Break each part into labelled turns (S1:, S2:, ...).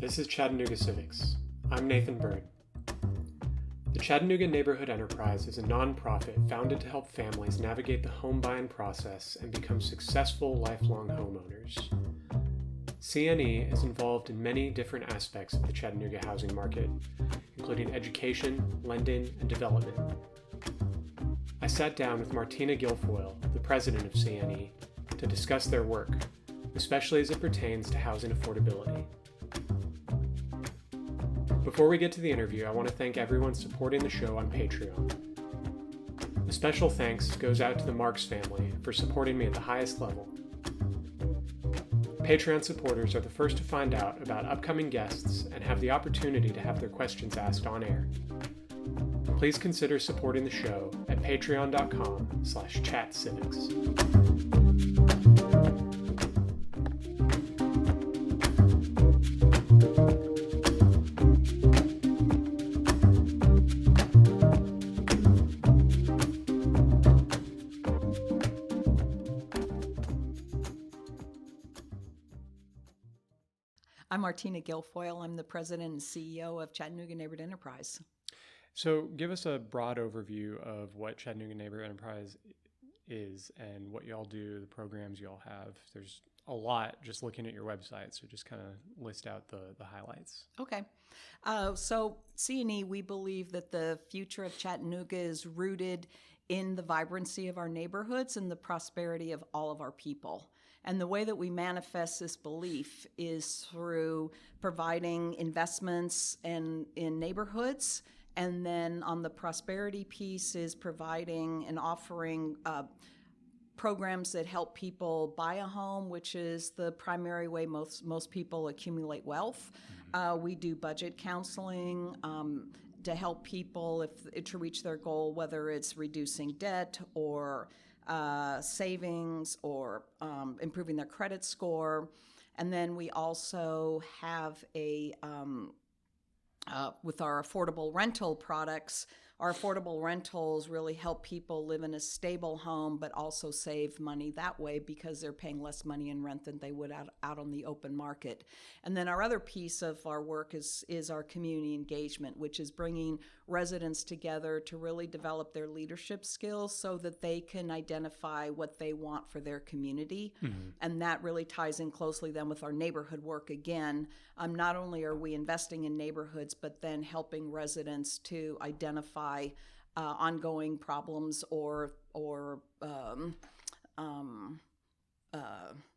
S1: This is Chattanooga Civics. I'm Nathan Bird. The Chattanooga Neighborhood Enterprise is a nonprofit founded to help families navigate the home buying process and become successful lifelong homeowners. CNE is involved in many different aspects of the Chattanooga housing market, including education, lending, and development. I sat down with Martina Guilfoil, the president of CNE, to discuss their work, especially as it pertains to housing affordability. Before we get to the interview, I want to thank everyone supporting the show on Patreon. A special thanks goes out to the Marks family for supporting me at the highest level. Patreon supporters are the first to find out about upcoming guests and have the opportunity to have their questions asked on air. Please consider supporting the show at patreon.com/chatcivics.
S2: I'm Martina Guilfoil. I'm the president and CEO of Chattanooga Neighborhood Enterprise.
S1: So give us a broad overview of what Chattanooga Neighborhood Enterprise is and what y'all do, the programs y'all have. There's a lot just looking at your website, so just kind of list out the highlights.
S2: Okay. So CNE, we believe that the future of Chattanooga is rooted in the vibrancy of our neighborhoods and the prosperity of all of our people. And the way that we manifest this belief is through providing investments in neighborhoods. And then on the prosperity piece is providing and offering programs that help people buy a home, which is the primary way most people accumulate wealth. We do budget counseling to help people to reach their goal, whether it's reducing debt or savings or improving their credit score. And then we also have with our affordable rental products, our affordable rentals really help people live in a stable home, but also save money that way because they're paying less money in rent than they would out on the open market. And then our other piece of our work is our community engagement, which is bringing residents together to really develop their leadership skills so that they can identify what they want for their community. Mm-hmm. And that really ties in closely then with our neighborhood work again. Not only are we investing in neighborhoods, but then helping residents to identify ongoing problems or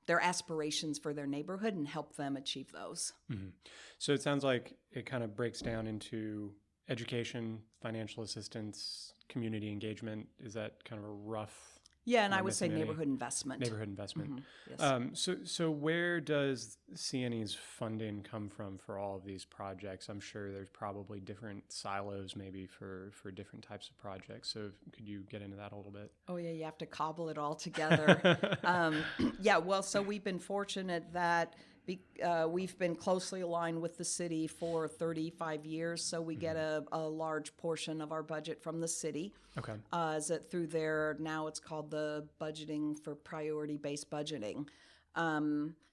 S2: their aspirations for their neighborhood and help them achieve those.
S1: Mm-hmm. So it sounds like it kind of breaks down into education, financial assistance, community engagement. Is that kind of a rough?
S2: Yeah, and I would say neighborhood investment.
S1: Neighborhood investment.
S2: Mm-hmm. Yes.
S1: So where does CNE's funding come from for all of these projects? I'm sure there's probably different silos maybe for different types of projects. So could you get into that a little bit?
S2: Oh, yeah, you have to cobble it all together. So we've been fortunate that we've been closely aligned with the city for 35 years, so we get a large portion of our budget from the city.
S1: Okay.
S2: Through now it's called the budgeting for priority-based budgeting.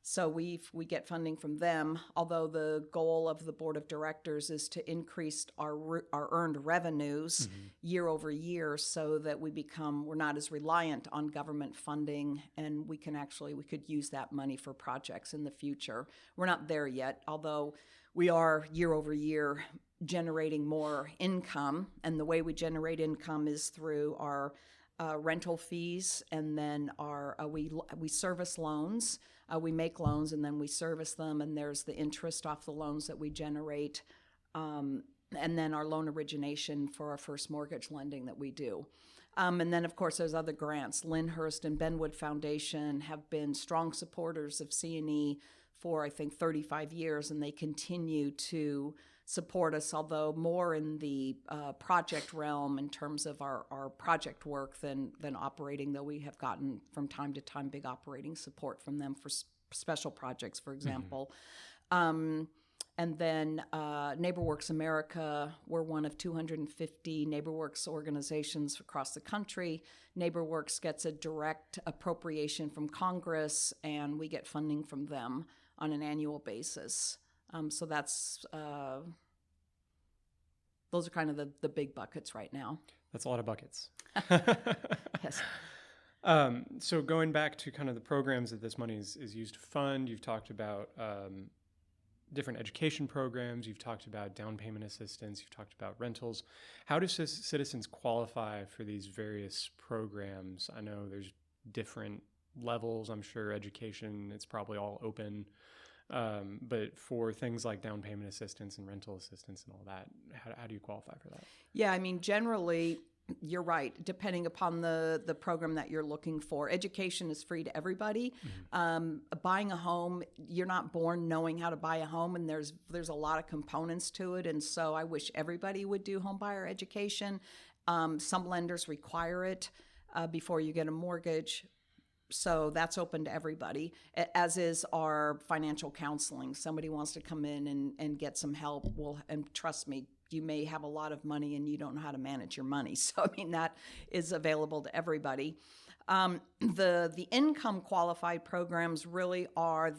S2: So we get funding from them, although the goal of the board of directors is to increase our earned revenues year over year so that we're not as reliant on government funding, and we could use that money for projects in the future. We're not there yet, although we are year over year generating more income, and the way we generate income is through our rental fees, and then we service loans. We make loans and then we service them, and there's the interest off the loans that we generate, and then our loan origination for our first mortgage lending that we do. And then, of course, there's other grants. Lyndhurst and Benwood Foundation have been strong supporters of CNE for, I think, 35 years, and they continue to support us, although more in the project realm in terms of our project work than operating, though we have gotten from time to time big operating support from them for special projects, for example. And then NeighborWorks America, we're one of 250 NeighborWorks organizations across the country. NeighborWorks gets a direct appropriation from Congress, and we get funding from them on an annual basis. So that's those are kind of the big buckets right now.
S1: That's a lot of buckets.
S2: Yes.
S1: So going back to kind of the programs that this money is used to fund, you've talked about different education programs, you've talked about down payment assistance, you've talked about rentals. How do citizens qualify for these various programs? I know there's different levels. I'm sure education, it's probably all open. But for things like down payment assistance and rental assistance and all that, how do you qualify for that?
S2: Yeah, I mean, generally, you're right. Depending upon the program that you're looking for, education is free to everybody. Buying a home, you're not born knowing how to buy a home, and there's a lot of components to it. And so I wish everybody would do home buyer education. Some lenders require it before you get a mortgage. So that's open to everybody, as is our financial counseling. Somebody wants to come in and get some help. Well, and trust me, you may have a lot of money and you don't know how to manage your money. So, I mean, that is available to everybody. The income qualified programs really are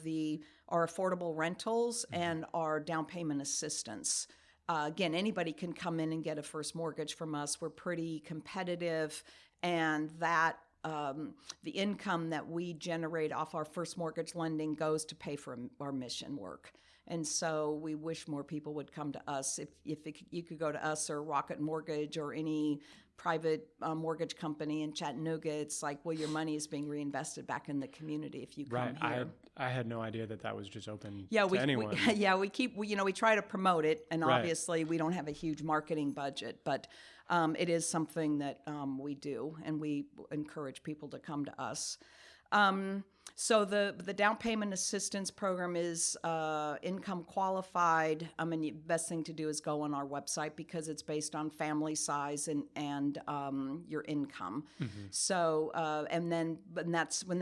S2: our affordable rentals and our down payment assistance. Again, anybody can come in and get a first mortgage from us. We're pretty competitive, and that the income that we generate off our first mortgage lending goes to pay for our mission work. And so we wish more people would come to us. If you could go to us or Rocket Mortgage or any private mortgage company in Chattanooga, it's like, well, your money is being reinvested back in the community if you come here.
S1: I had no idea that was just open
S2: to
S1: anyone.
S2: We try to promote it, and
S1: Right.
S2: obviously we don't have a huge marketing budget, but it is something that we do, and we encourage people to come to us. So the down payment assistance program is income qualified. I mean, the best thing to do is go on our website because it's based on family size and your income. So and then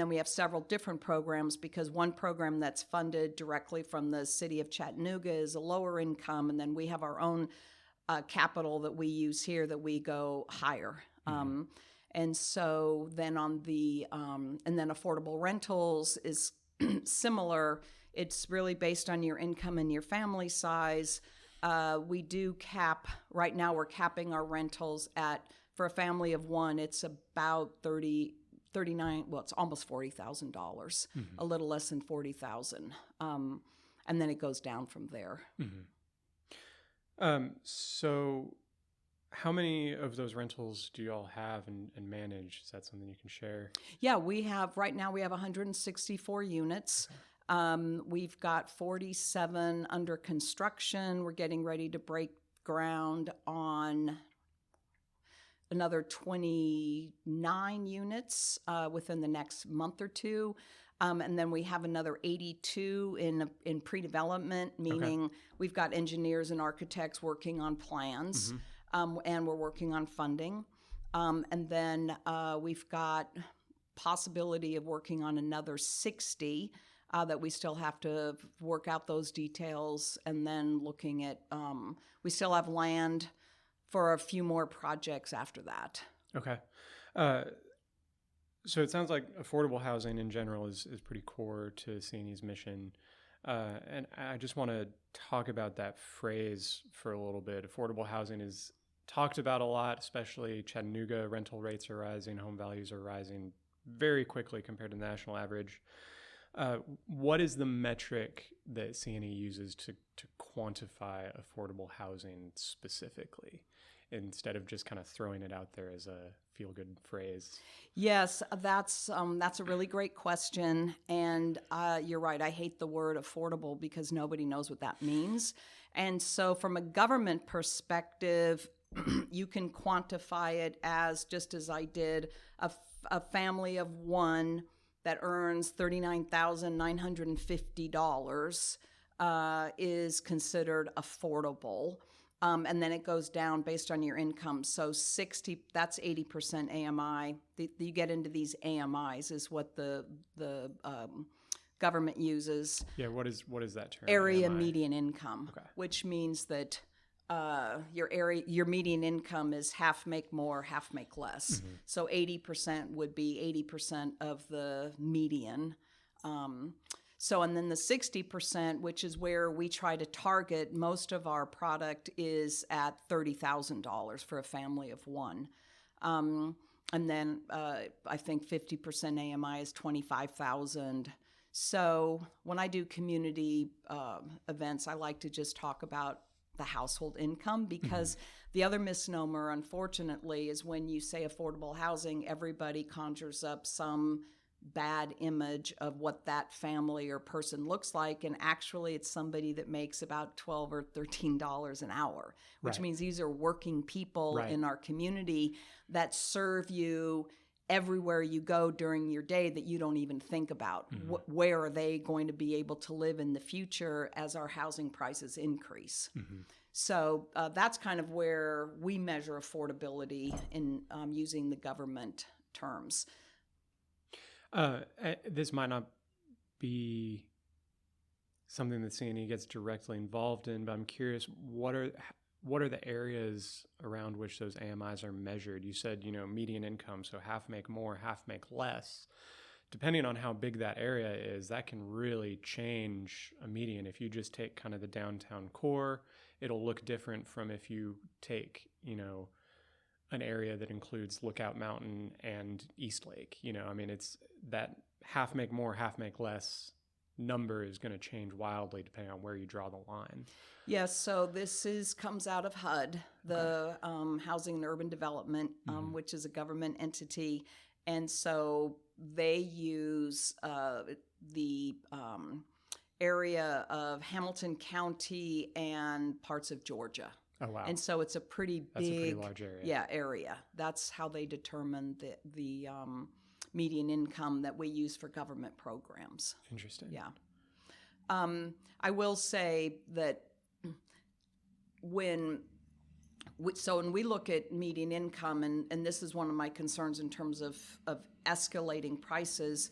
S2: we have several different programs, because one program that's funded directly from the city of Chattanooga is a lower income, and then we have our own capital that we use here that we go higher. And so then and then affordable rentals is similar. It's really based on your income and your family size. We do cap, right now we're capping our rentals for a family of one, it's about 39, well, it's almost $40,000, a little less than 40,000. And then it goes down from there.
S1: So how many of those rentals do you all have and manage? Is that something you can share?
S2: Yeah, right now we have 164 units. We've got 47 under construction. We're getting ready to break ground on another 29 units within the next month or two. And then we have another 82 in pre-development, meaning we've got engineers and architects working on plans. And we're working on funding. And then we've got possibility of working on another 60 that we still have to work out those details. And then looking at, we still have land for a few more projects after that.
S1: Okay. So it sounds like affordable housing in general is pretty core to CNE's mission. And I just want to talk about that phrase for a little bit. Affordable housing is talked about a lot, especially Chattanooga. Rental rates are rising, home values are rising very quickly compared to the national average. What is the metric that CNE uses to quantify affordable housing specifically, instead of just kind of throwing it out there as a feel-good phrase?
S2: Yes, that's a really great question, and you're right. I hate the word affordable because nobody knows what that means. And so from a government perspective, you can quantify it as, just as I did, a family of one that earns $39,950 is considered affordable. And then it goes down based on your income. So 60, that's 80% AMI. You get into these AMIs is what the government uses.
S1: Yeah, what is that term?
S2: Area
S1: AMI?
S2: median income, which means that your median income is half make more, half make less. So 80% would be 80% of the median. So, and then the 60%, which is where we try to target, most of our product is at $30,000 for a family of one. And then I think 50% AMI is 25,000. So when I do community events, I like to just talk about the household income, because the other misnomer, unfortunately, is when you say affordable housing, everybody conjures up some bad image of what that family or person looks like, and actually it's somebody that makes about $12 or $13 an hour, which means these are working people in our community that serve you everywhere you go during your day that you don't even think about. Where are they going to be able to live in the future as our housing prices increase? So that's kind of where we measure affordability in using the government terms.
S1: This might not be something that CNE gets directly involved in, but I'm curious, what are the areas around which those AMIs are measured? You said, median income, so half make more, half make less. Depending on how big that area is, that can really change a median. If you just take kind of the downtown core, it'll look different from if you take, an area that includes Lookout Mountain and East Lake. It's that half make more, half make less number is going to change wildly depending on where you draw the line.
S2: Yes, so this comes out of HUD, the Housing and Urban Development, which is a government entity. And so they use the area of Hamilton County and parts of Georgia.
S1: Oh, wow.
S2: And so it's a pretty big,
S1: That's a pretty large area.
S2: Area. That's how they determine the median income that we use for government programs.
S1: Interesting.
S2: Yeah. I will say that when we look at median income, and this is one of my concerns in terms of escalating prices.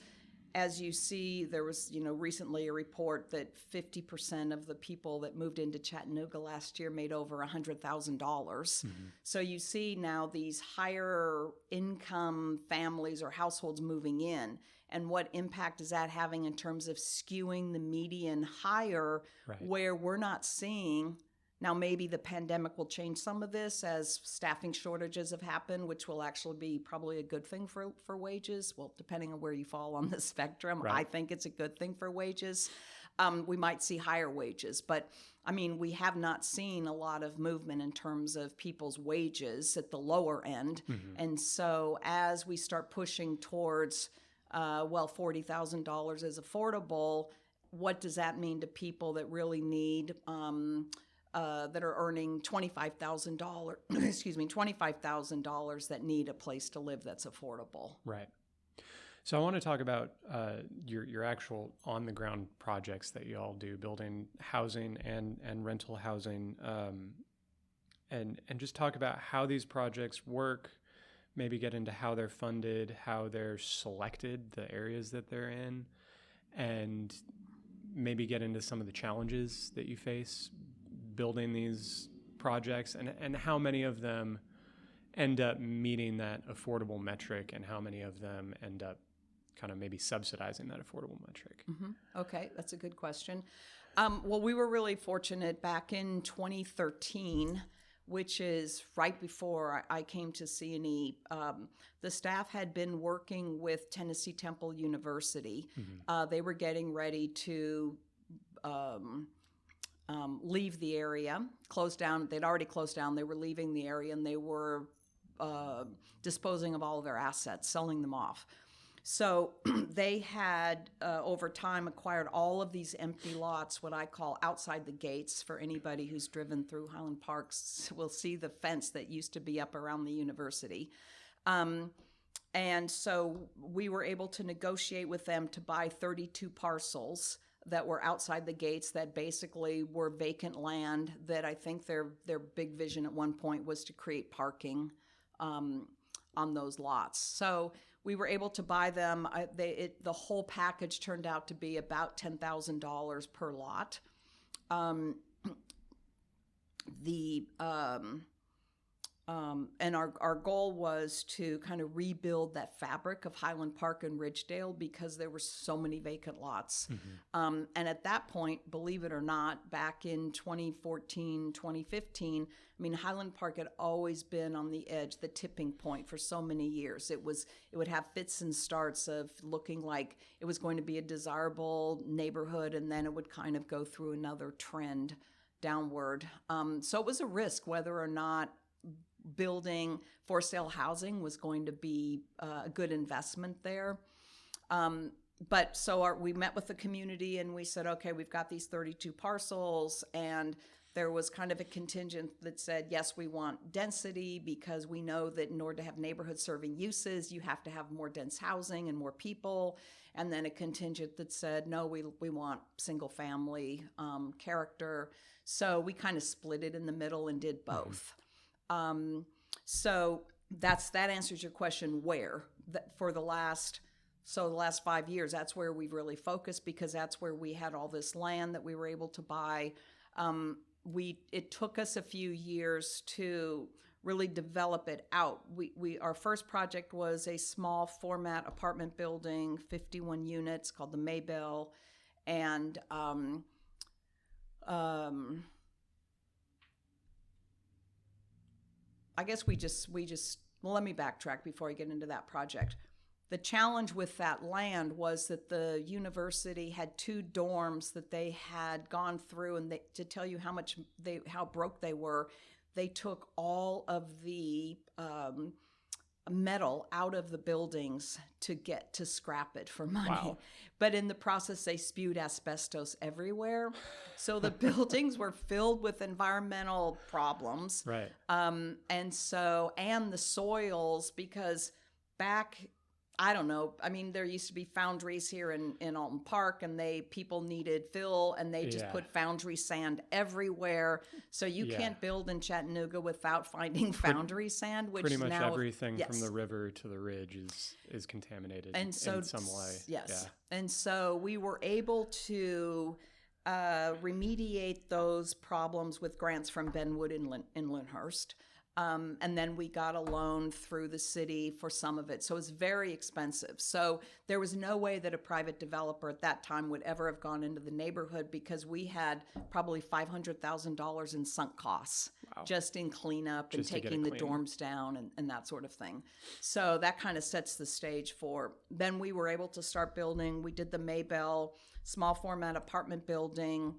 S2: As you see, there was, recently a report that 50% of the people that moved into Chattanooga last year made over $100,000. So you see now these higher income families or households moving in. And what impact is that having in terms of skewing the median higher, where we're not seeing? Now, maybe the pandemic will change some of this as staffing shortages have happened, which will actually be probably a good thing for wages. Well, depending on where you fall on the spectrum, I think it's a good thing for wages. We might see higher wages, but we have not seen a lot of movement in terms of people's wages at the lower end. And so as we start pushing towards, $40,000 is affordable, what does that mean to people that really need that are earning $25,000, $25,000 that need a place to live that's affordable.
S1: Right. So I want to talk about your actual on-the-ground projects that you all do, building housing and rental housing, and just talk about how these projects work, maybe get into how they're funded, how they're selected, the areas that they're in, and maybe get into some of the challenges that you face building these projects, and how many of them end up meeting that affordable metric and how many of them end up kind of maybe subsidizing that affordable metric.
S2: Okay, that's a good question. Well, we were really fortunate back in 2013, which is right before I came to CNE. The staff had been working with Tennessee Temple University. They were getting ready to leave the area, close down. They'd already closed down. They were leaving the area, and they were disposing of all of their assets, selling them off. So they had, over time, acquired all of these empty lots, what I call outside the gates. For anybody who's driven through Highland Parks will see the fence that used to be up around the university. And so we were able to negotiate with them to buy 32 parcels that were outside the gates that basically were vacant land, that I think their big vision at one point was to create parking on those lots. So we were able to buy them. The whole package turned out to be about $10,000 per lot. And our goal was to kind of rebuild that fabric of Highland Park and Ridgedale because there were so many vacant lots. And at that point, believe it or not, back in 2014, 2015, I mean, Highland Park had always been on the edge, the tipping point for so many years. It would have fits and starts of looking like it was going to be a desirable neighborhood, and then it would kind of go through another trend downward. So it was a risk whether or not building for sale housing was going to be a good investment there. But so we met with the community and we said, okay, we've got these 32 parcels, and there was kind of a contingent that said, yes, we want density because we know that in order to have neighborhood serving uses, you have to have more dense housing and more people. And then a contingent that said, no, we want single family character. So we kind of split it in the middle and did both. So that answers your question where. For the last 5 years, that's where we've really focused because that's where we had all this land that we were able to buy. It took us a few years to really develop it out. Our first project was a small format apartment building, 51 units, called the Maybelle, and I guess well, let me backtrack before I get into that project. The challenge with that land was that the university had 2 dorms that they had gone through, and to tell you how broke they were, they took all of the metal out of the buildings to scrap it for money.
S1: Wow.
S2: But in the process, they spewed asbestos everywhere. So the buildings were filled with environmental problems.
S1: Right.
S2: And the soils, because back, I don't know, I mean, there used to be foundries here in Alton Park, and people needed fill, and they just put foundry sand everywhere. So you can't build in Chattanooga without finding foundry sand, which
S1: pretty much
S2: now,
S1: everything from the river to the ridge is contaminated in some way.
S2: Yes. Yeah. And so we were able to remediate those problems with grants from Benwood in Lyndhurst. And then we got a loan through the city for some of it. So it was very expensive. So there was no way that a private developer at that time would ever have gone into the neighborhood because we had probably $500,000 in sunk costs just in cleanup and taking the dorms down and that sort of thing. So that kind of sets the stage for, then we were able to start building. We did the Maybelle small format apartment building.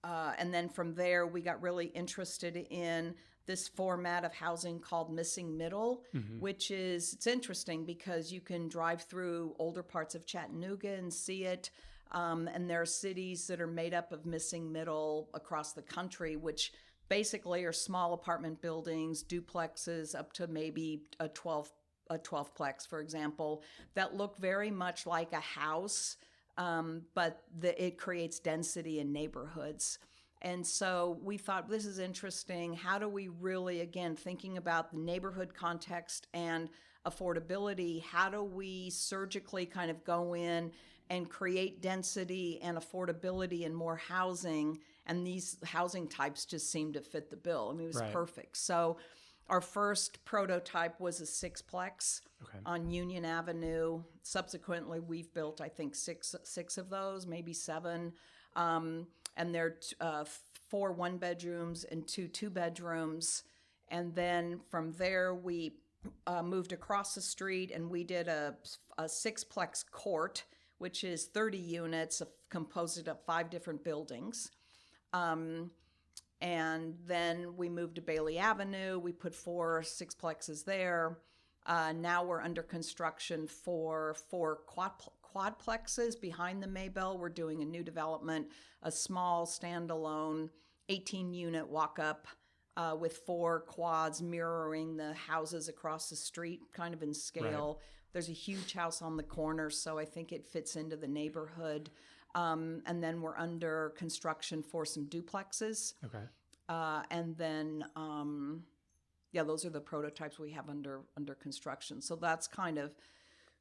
S2: And then from there, we got really interested in this format of housing called missing middle, which it's interesting because you can drive through older parts of Chattanooga and see it. And there are cities that are made up of missing middle across the country, which basically are small apartment buildings, duplexes up to maybe a 12-plex, for example, that look very much like a house. But it creates density in neighborhoods. And so we thought, this is interesting. How do we really, again, thinking about the neighborhood context and affordability, how do we surgically kind of go in and create density and affordability and more housing? And these housing types just seemed to fit the bill. I mean, it was perfect. So our first prototype was a 6-plex on Union Avenue. Subsequently, we've built, I think, six of those, maybe 7. And there are 4 1-bedrooms and 2 2-bedrooms. And then from there, we moved across the street and we did a 6-plex court, which is 30 units composed of 5 different buildings. And then we moved to Bailey Avenue. We put 4 6-plexes there. Now we're under construction for 4 quadplexes behind the Maybelle. We're doing a new development, a small standalone 18-unit walk-up with 4 quads mirroring the houses across the street, kind of in scale. Right. There's a huge house on the corner, so I think it fits into the neighborhood. And then we're under construction for some duplexes. Okay. And then, those are the prototypes we have under construction. So that's kind of,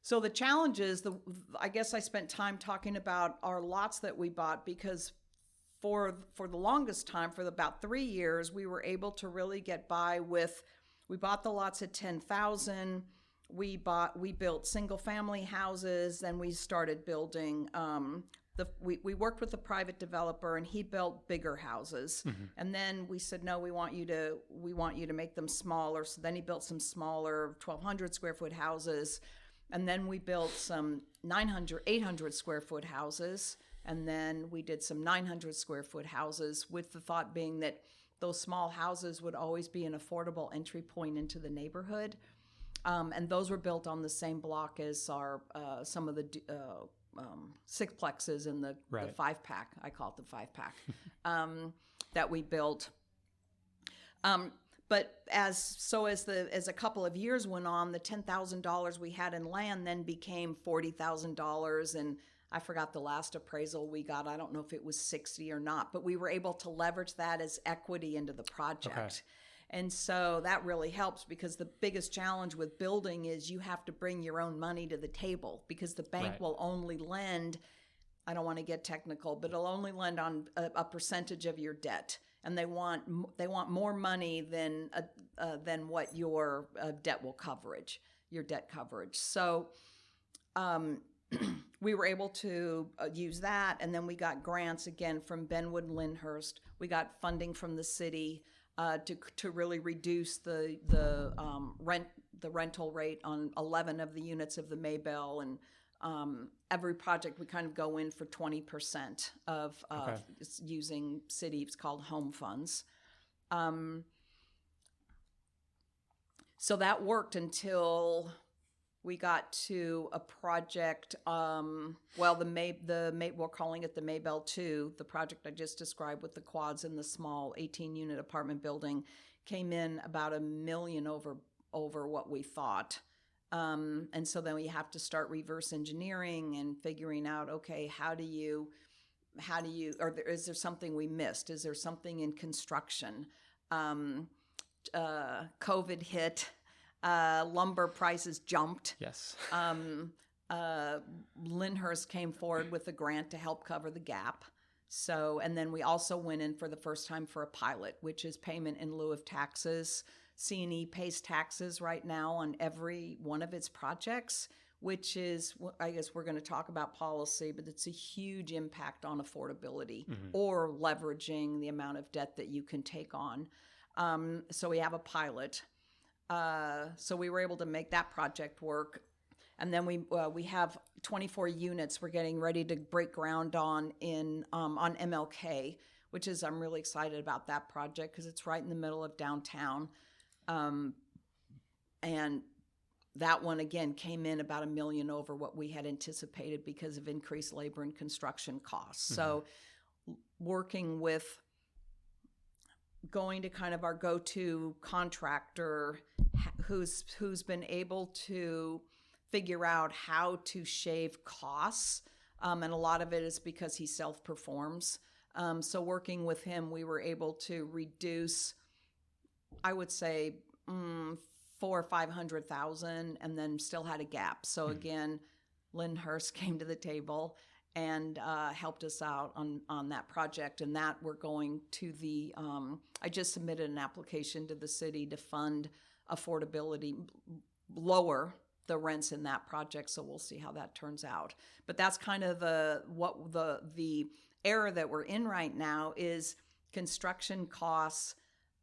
S2: so the challenge is, I guess I spent time talking about our lots that we bought because for the longest time, for about 3 years, we were able to really get by with, we bought the lots at 10,000. We built single family houses. Then we started building, we worked with a private developer, and he built bigger houses. And then we said, no, we want you to make them smaller. So then he built some smaller 1,200 square foot houses. And then we built some 800 square foot houses. And then we did some 900 square foot houses, with the thought being that those small houses would always be an affordable entry point into the neighborhood. And those were built on the same block as our some of the sixplexes in the 5-pack. I call it the 5-pack that we built. But as a couple of years went on, the $10,000 we had in land then became $40,000, and I forgot the last appraisal we got. I don't know if it was 60 or not, but we were able to leverage that as equity into the project. Okay. And so that really helps, because the biggest challenge with building is you have to bring your own money to the table, because the bank will only lend, I don't want to get technical, but it'll only lend on a percentage of your debt. And they want more money than what your debt coverage. So we were able to use that, and then we got grants again from Benwood and Lyndhurst. We got funding from the city to really reduce the rental rate on 11 of the units of the Maybelle, and every project we kind of go in for 20% of using city. It's called home funds. So that worked until we got to a project. We're calling it the Maybelle 2. The project I just described with the quads and the small 18-unit apartment building came in about $1 million over what we thought. And so then we have to start reverse engineering and figuring out, okay, is there something we missed? Is there something in construction? COVID hit, lumber prices jumped.
S1: Yes.
S2: Lyndhurst came forward with a grant to help cover the gap. So, and then we also went in for the first time for a pilot, which is payment in lieu of taxes. CNE pays taxes right now on every one of its projects, which is, I guess we're going to talk about policy, but it's a huge impact on affordability or leveraging the amount of debt that you can take on. So we have a pilot. So we were able to make that project work. And then we have 24 units we're getting ready to break ground on on MLK, which is, I'm really excited about that project because it's right in the middle of downtown. And that one, again, came in about $1 million over what we had anticipated because of increased labor and construction costs. So going to kind of our go-to contractor who's been able to figure out how to shave costs. And a lot of it is because he self-performs. So working with him, we were able to reduce, I would say, $400,000 or $500,000, and then still had a gap. So again, Lyndhurst came to the table and helped us out on that project. And that we're going to I just submitted an application to the city to fund affordability, lower the rents in that project. So we'll see how that turns out. But that's kind of the era that we're in right now is construction costs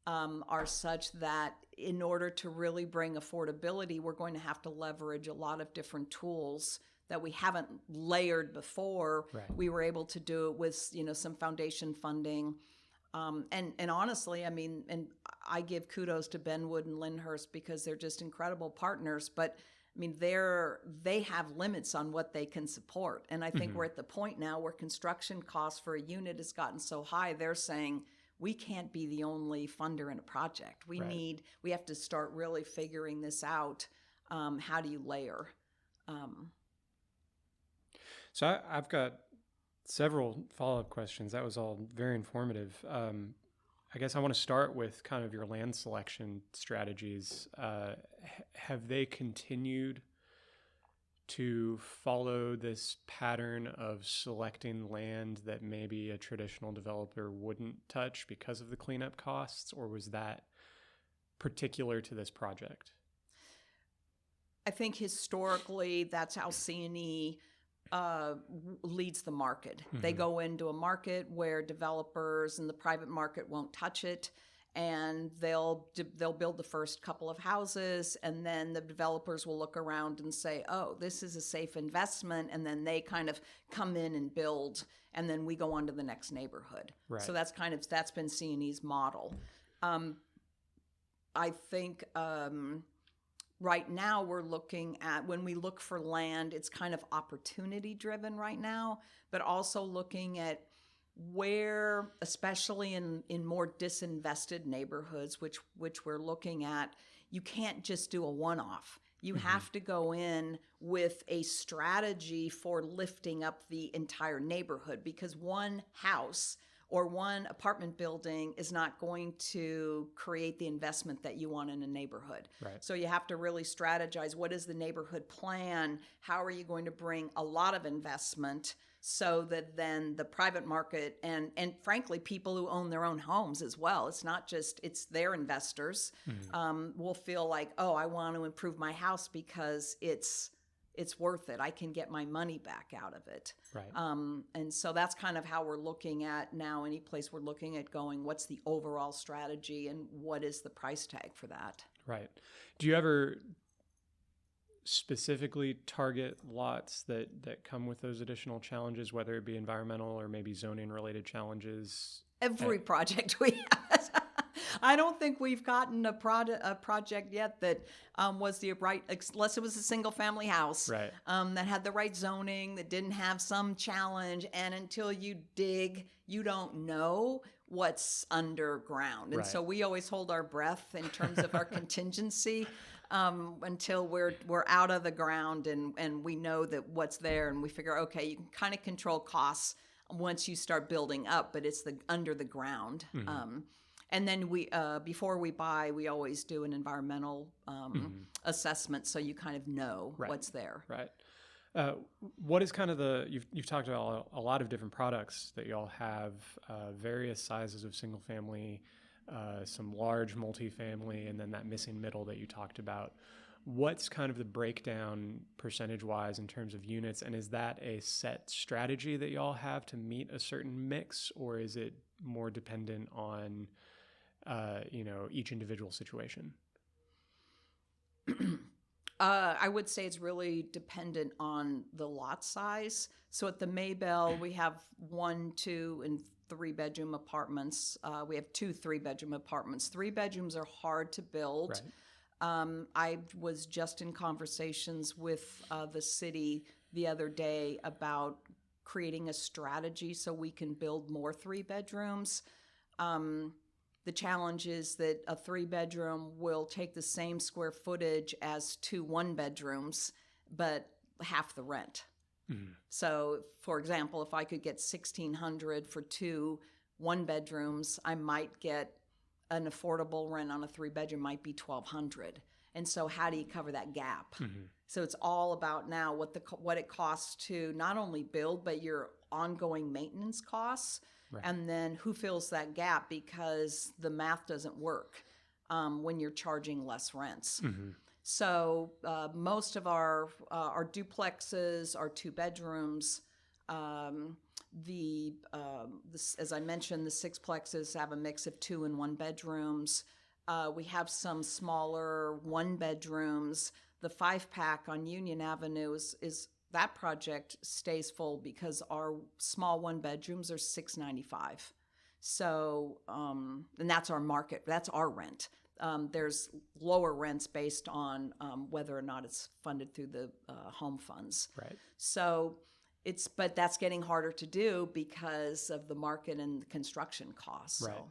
S2: are such that in order to really bring affordability, we're going to have to leverage a lot of different tools that we haven't layered before. Right. We were able to do it with, some foundation funding. And honestly, I mean, and I give kudos to Benwood and Lyndhurst because they're just incredible partners, but I mean, they have limits on what they can support. And I think we're at the point now where construction costs for a unit has gotten so high, they're saying, we can't be the only funder in a project. We have to start really figuring this out. How do you layer?
S1: So I've got several follow-up questions. That was all very informative. I guess I want to start with kind of your land selection strategies. Have they continued to follow this pattern of selecting land that maybe a traditional developer wouldn't touch because of the cleanup costs, or was that particular to this project?
S2: I think historically that's how CNE leads the market.
S1: Mm-hmm.
S2: They go into a market where developers in the private market won't touch it, and they'll build the first couple of houses, and then the developers will look around and say, oh, this is a safe investment, and then they kind of come in and build, and then we go on to the next neighborhood.
S1: Right.
S2: So that's been CNE's model. I think right now we're looking at, when we look for land, it's kind of opportunity driven right now, but also looking at where, especially in more disinvested neighborhoods, which we're looking at, you can't just do a one-off. You have to go in with a strategy for lifting up the entire neighborhood, because one house or one apartment building is not going to create the investment that you want in a neighborhood.
S1: Right.
S2: So you have to really strategize. What is the neighborhood plan? How are you going to bring a lot of investment so that then the private market and frankly, people who own their own homes as well, it's not just, it's their investors, will feel like, oh, I want to improve my house because it's worth it. I can get my money back out of it.
S1: Right.
S2: And so that's kind of how we're looking at now. Any place we're looking at going, what's the overall strategy and what is the price tag for that?
S1: Right. Do you ever specifically target lots that come with those additional challenges, whether it be environmental or maybe zoning related challenges?
S2: Every project we have. I don't think we've gotten a project yet that was the right, unless it was a single family house,
S1: right,
S2: that had the right zoning, that didn't have some challenge. And until you dig, you don't know what's underground. And
S1: right.
S2: so we always hold our breath in terms of our contingency until we're out of the ground and we know that what's there, and we figure, okay, you can kind of control costs once you start building up, but it's the under the ground. And then we, before we buy, we always do an environmental assessment, so you kind of know
S1: right.
S2: what's there.
S1: Right. What is kind of you've talked about a lot of different products that y'all have, various sizes of single family, some large multifamily, and then that missing middle that you talked about. What's kind of the breakdown percentage-wise in terms of units, and is that a set strategy that y'all have to meet a certain mix, or is it more dependent on each individual situation?
S2: I would say it's really dependent on the lot size. So at the Maybelle, we have 1, 2, and 3 bedroom apartments. We have 2 3-bedroom apartments. 3 bedrooms are hard to build.
S1: Right.
S2: I was just in conversations with the city the other day about creating a strategy so we can build more 3 bedrooms. The challenge is that a 3-bedroom will take the same square footage as 2 1-bedrooms, but half the rent. So, for example, if I could get $1,600 for 2 1-bedrooms, I might get an affordable rent on a 3-bedroom might be $1,200. And so how do you cover that gap? So it's all about now what it costs to not only build, but your ongoing maintenance costs. Right. And then who fills that gap, because the math doesn't work when you're charging less rents. So most of our duplexes are 2 bedrooms. As I mentioned, the 6plexes have a mix of 2 and 1 bedrooms. We have some smaller 1 bedrooms. The 5-pack on Union Avenue is that project stays full because our small 1 bedrooms are $695. So, and that's our market. That's our rent. There's lower rents based on whether or not it's funded through the home funds.
S1: Right.
S2: So but that's getting harder to do because of the market and the construction costs.
S1: Right.
S2: So.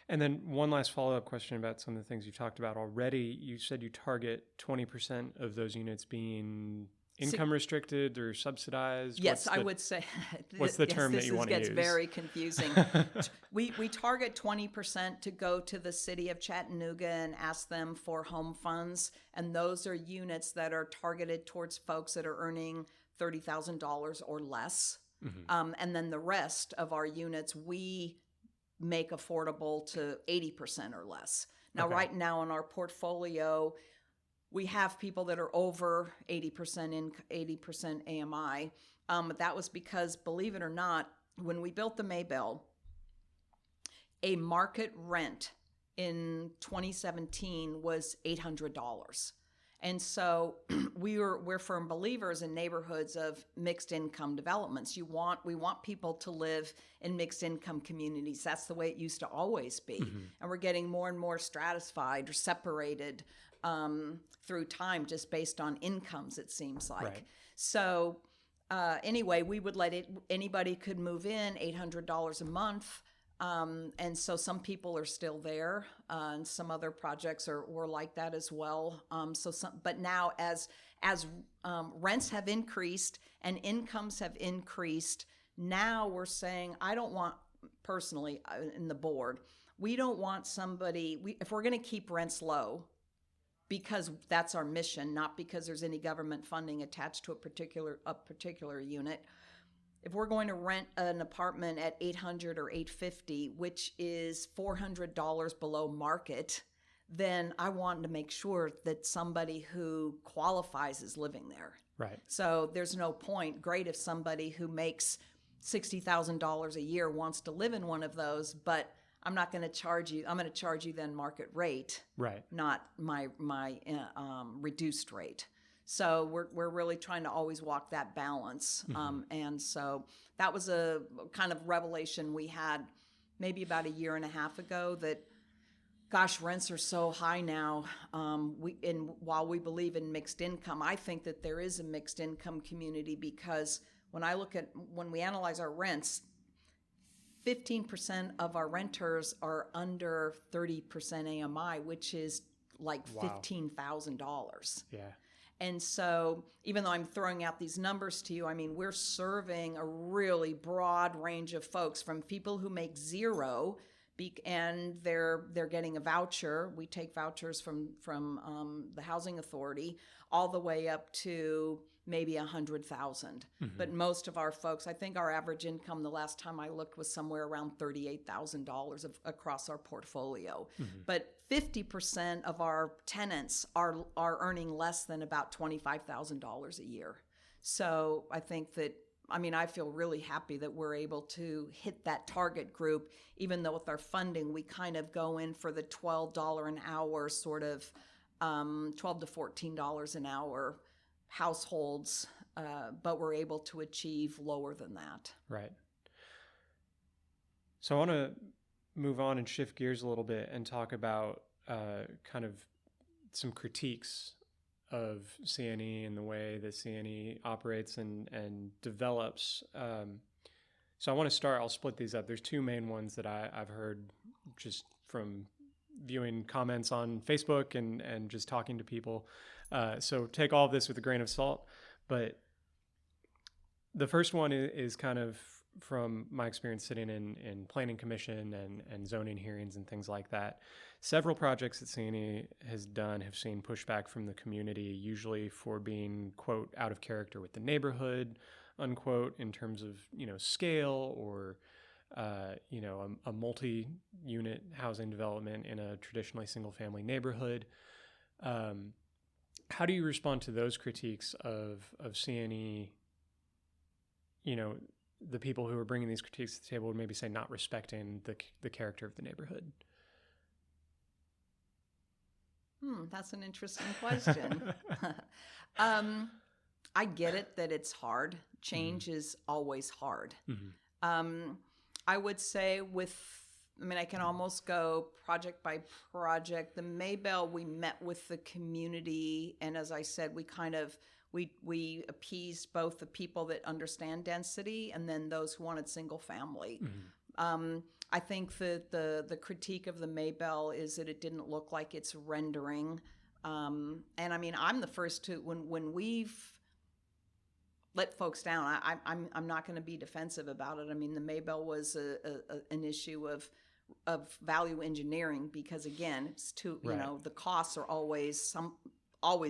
S1: And then one last follow-up question about some of the things you talked about already. You said you target 20% of those units being income restricted or subsidized?
S2: Yes, I would say.
S1: What's the term that you want to use?
S2: This gets very confusing. We target 20% to go to the city of Chattanooga and ask them for home funds. And those are units that are targeted towards folks that are earning $30,000 or less. And then the rest of our units, we make affordable to 80% or less. Now, right now in our portfolio, we have people that are over 80% 80% AMI. But that was because, believe it or not, when we built the Maybelle, a market rent in 2017 was $800. And so we're firm believers in neighborhoods of mixed income developments. We want people to live in mixed income communities. That's the way it used to always be. And we're getting more and more stratified or separated through time, just based on incomes, it seems like.
S1: Right.
S2: So anyway, we would anybody could move in $800 a month. And so some people are still there, and some other projects were like that as well. But now as rents have increased and incomes have increased, now we're saying, I don't want, personally, in the board, we don't want somebody, if we're going to keep rents low, because that's our mission, not because there's any government funding attached to a particular unit. If we're going to rent an apartment at $800 or $850, which is $400 below market, then I want to make sure that somebody who qualifies is living there.
S1: Right.
S2: So there's no point. Great if somebody who makes $60,000 a year wants to live in one of those, but I'm not going to charge you. I'm going to charge you then market rate,
S1: right?
S2: Not my reduced rate. So we're really trying to always walk that balance. And so that was a kind of revelation we had maybe about a year and a half ago that, gosh, rents are so high now. While we believe in mixed income, I think that there is a mixed income community, because when we analyze our rents, 15% of our renters are under 30% AMI, which is like $15,000.
S1: Yeah.
S2: And so even though I'm throwing out these numbers to you, I mean, we're serving a really broad range of folks, from people who make zero and they're getting a voucher. We take vouchers from the housing authority, all the way up to maybe 100,000. But most of our folks, I think our average income the last time I looked was somewhere around $38,000 across our portfolio. But 50% of our tenants are earning less than about $25,000 a year. So I think that, I feel really happy that we're able to hit that target group, even though with our funding, we kind of go in for the $12 an hour, sort of $12 to $14 an hour households, but we're able to achieve lower than that.
S1: Right. So I want to move on and shift gears a little bit and talk about kind of some critiques of CNE and the way that CNE operates and develops. So I want to start, I'll split these up. There's two main ones that I've heard just from viewing comments on Facebook and just talking to people. So take all of this with a grain of salt. But the first one is kind of from my experience sitting in planning commission and zoning hearings and things like that. Several projects that CNE has done have seen pushback from the community, usually for being, quote, out of character with the neighborhood, unquote, in terms of, scale or, a multi-unit housing development in a traditionally single-family neighborhood. How do you respond to those critiques of CNE, the people who are bringing these critiques to the table would maybe say not respecting the character of the neighborhood?
S2: That's an interesting question. I get it that it's hard. Change is always hard. I would say I can almost go project by project. The Maybelle, we met with the community, and as I said, we appeased both the people that understand density and then those who wanted single family. I think that the critique of the Maybelle is that it didn't look like it's rendering. And I'm the first to, when we've let folks down. I'm not going to be defensive about it. I mean, the Maybelle was an issue of value engineering because, again, it's too, you know, the costs are always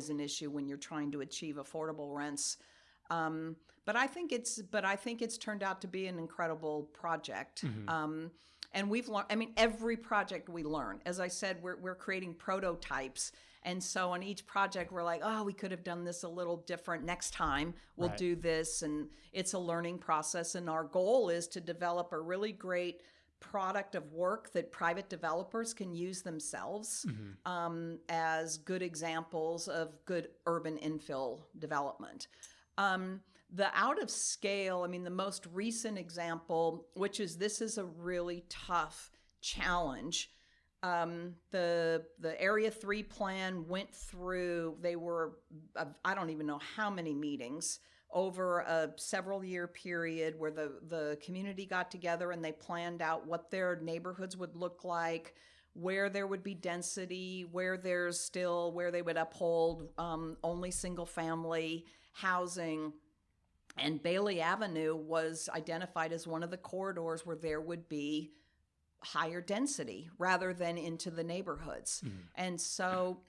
S2: an issue when you're trying to achieve affordable rents. But I think it's turned out to be an incredible project. And we've learned, I mean, every project we learn. As I said, we're creating prototypes. And so on each project, we're like, oh, we could have done this a little different next time. We'll do this. And it's a learning process. And our goal is to develop a really great product of work that private developers can use themselves as good examples of good urban infill development. The out of scale, I mean, the most recent example, this is a really tough challenge. The Area 3 plan went through, I don't even know how many meetings over a several year period where the community got together and they planned out what their neighborhoods would look like, where there would be density, where they would uphold only single family housing. And Bailey Avenue was identified as one of the corridors where there would be higher density rather than into the neighborhoods. And so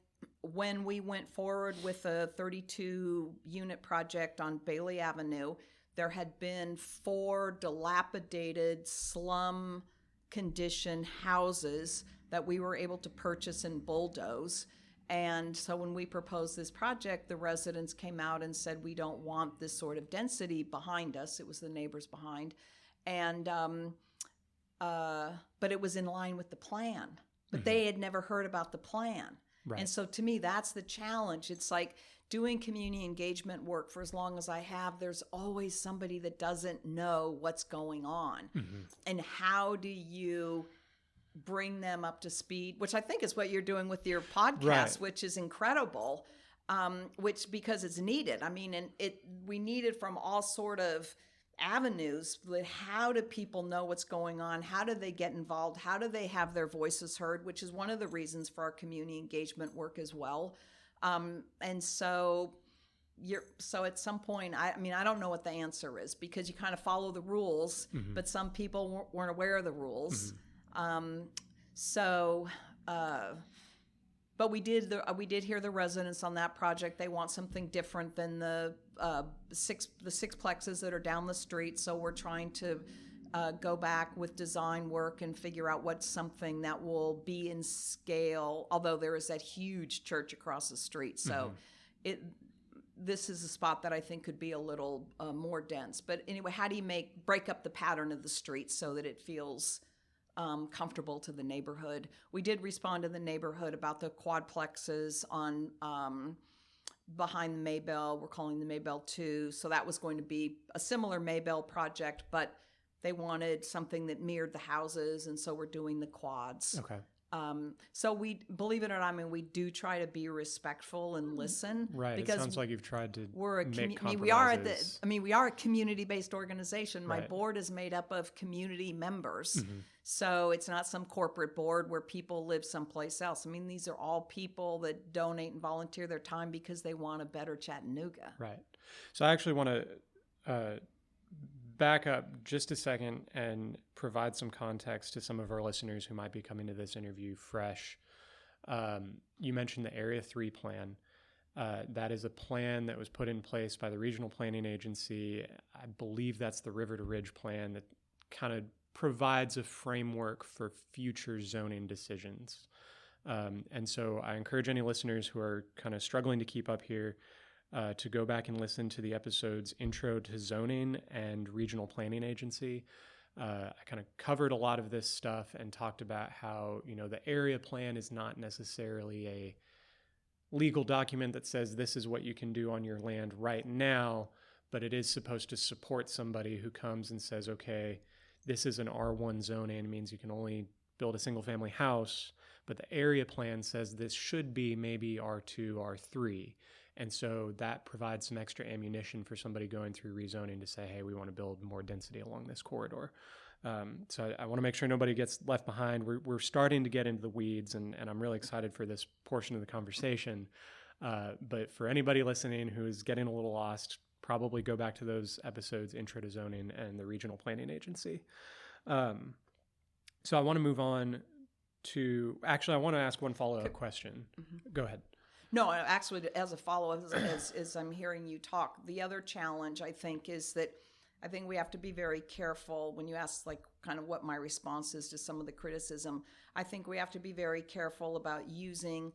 S2: when we went forward with a 32-unit project on Bailey Avenue, there had been 4 dilapidated slum condition houses that we were able to purchase and bulldoze. And so when we proposed this project, the residents came out and said, we don't want this sort of density behind us. It was the neighbors behind. And but it was in line with the plan. But they had never heard about the plan. Right. And so to me, that's the challenge. It's like doing community engagement work for as long as I have, there's always somebody that doesn't know what's going on. And how do you bring them up to speed, which I think is what you're doing with your podcast, which is incredible, because it's needed. I mean, and we need it from all sort of avenues. How do people know what's going on? How do they get involved? How do they have their voices heard, which is one of the reasons for our community engagement work as well. And so at some point, I mean, I don't know what the answer is because you kind of follow the rules, but some people weren't aware of the rules. But we did hear the residents on that project. They want something different than the sixplexes that are down the street. So we're trying to go back with design work and figure out what's something that will be in scale. Although there is that huge church across the street, so this is a spot that I think could be a little more dense. But anyway, how do you break up the pattern of the street so that it feels comfortable to the neighborhood? We did respond to the neighborhood about the quadplexes on behind the Maybelle. We're calling the Maybelle 2. So that was going to be a similar Maybelle project, but they wanted something that mirrored the houses, and so we're doing the quads. Okay. So we, believe it or not, I mean, we do try to be respectful and listen. Right. Because it sounds like you've tried to make compromises. We are a community-based organization. My board is made up of community members. So it's not some corporate board where people live someplace else. I mean, these are all people that donate and volunteer their time because they want a better Chattanooga. Right. So I actually want to back up just a second and provide some context to some of our listeners who might be coming to this interview fresh. You mentioned the Area 3 plan. That is a plan that was put in place by the Regional Planning Agency. I believe that's the River to Ridge plan that kind of provides a framework for future zoning decisions. And so I encourage any listeners who are kind of struggling to keep up here to go back and listen to the episodes Intro to Zoning and Regional Planning Agency. I kind of covered a lot of this stuff and talked about how, the area plan is not necessarily a legal document that says this is what you can do on your land right now, but it is supposed to support somebody who comes and says, okay, this is an R1 zoning. It means you can only build a single family house, but the area plan says this should be maybe R2, R3. And so that provides some extra ammunition for somebody going through rezoning to say, hey, we want to build more density along this corridor. So I want to make sure nobody gets left behind. We're starting to get into the weeds, and I'm really excited for this portion of the conversation. But for anybody listening who is getting a little lost,
S1: probably go back to those episodes, Intro to Zoning and the Regional Planning Agency. So I want to move on to, actually, I want to ask one follow-up question. Mm-hmm. Go ahead.
S2: No, actually, as a follow-up, as I'm hearing you talk, the other challenge, I think, is that I think we have to be very careful when you ask, like, kind of what my response is to some of the criticism. I think we have to be very careful about using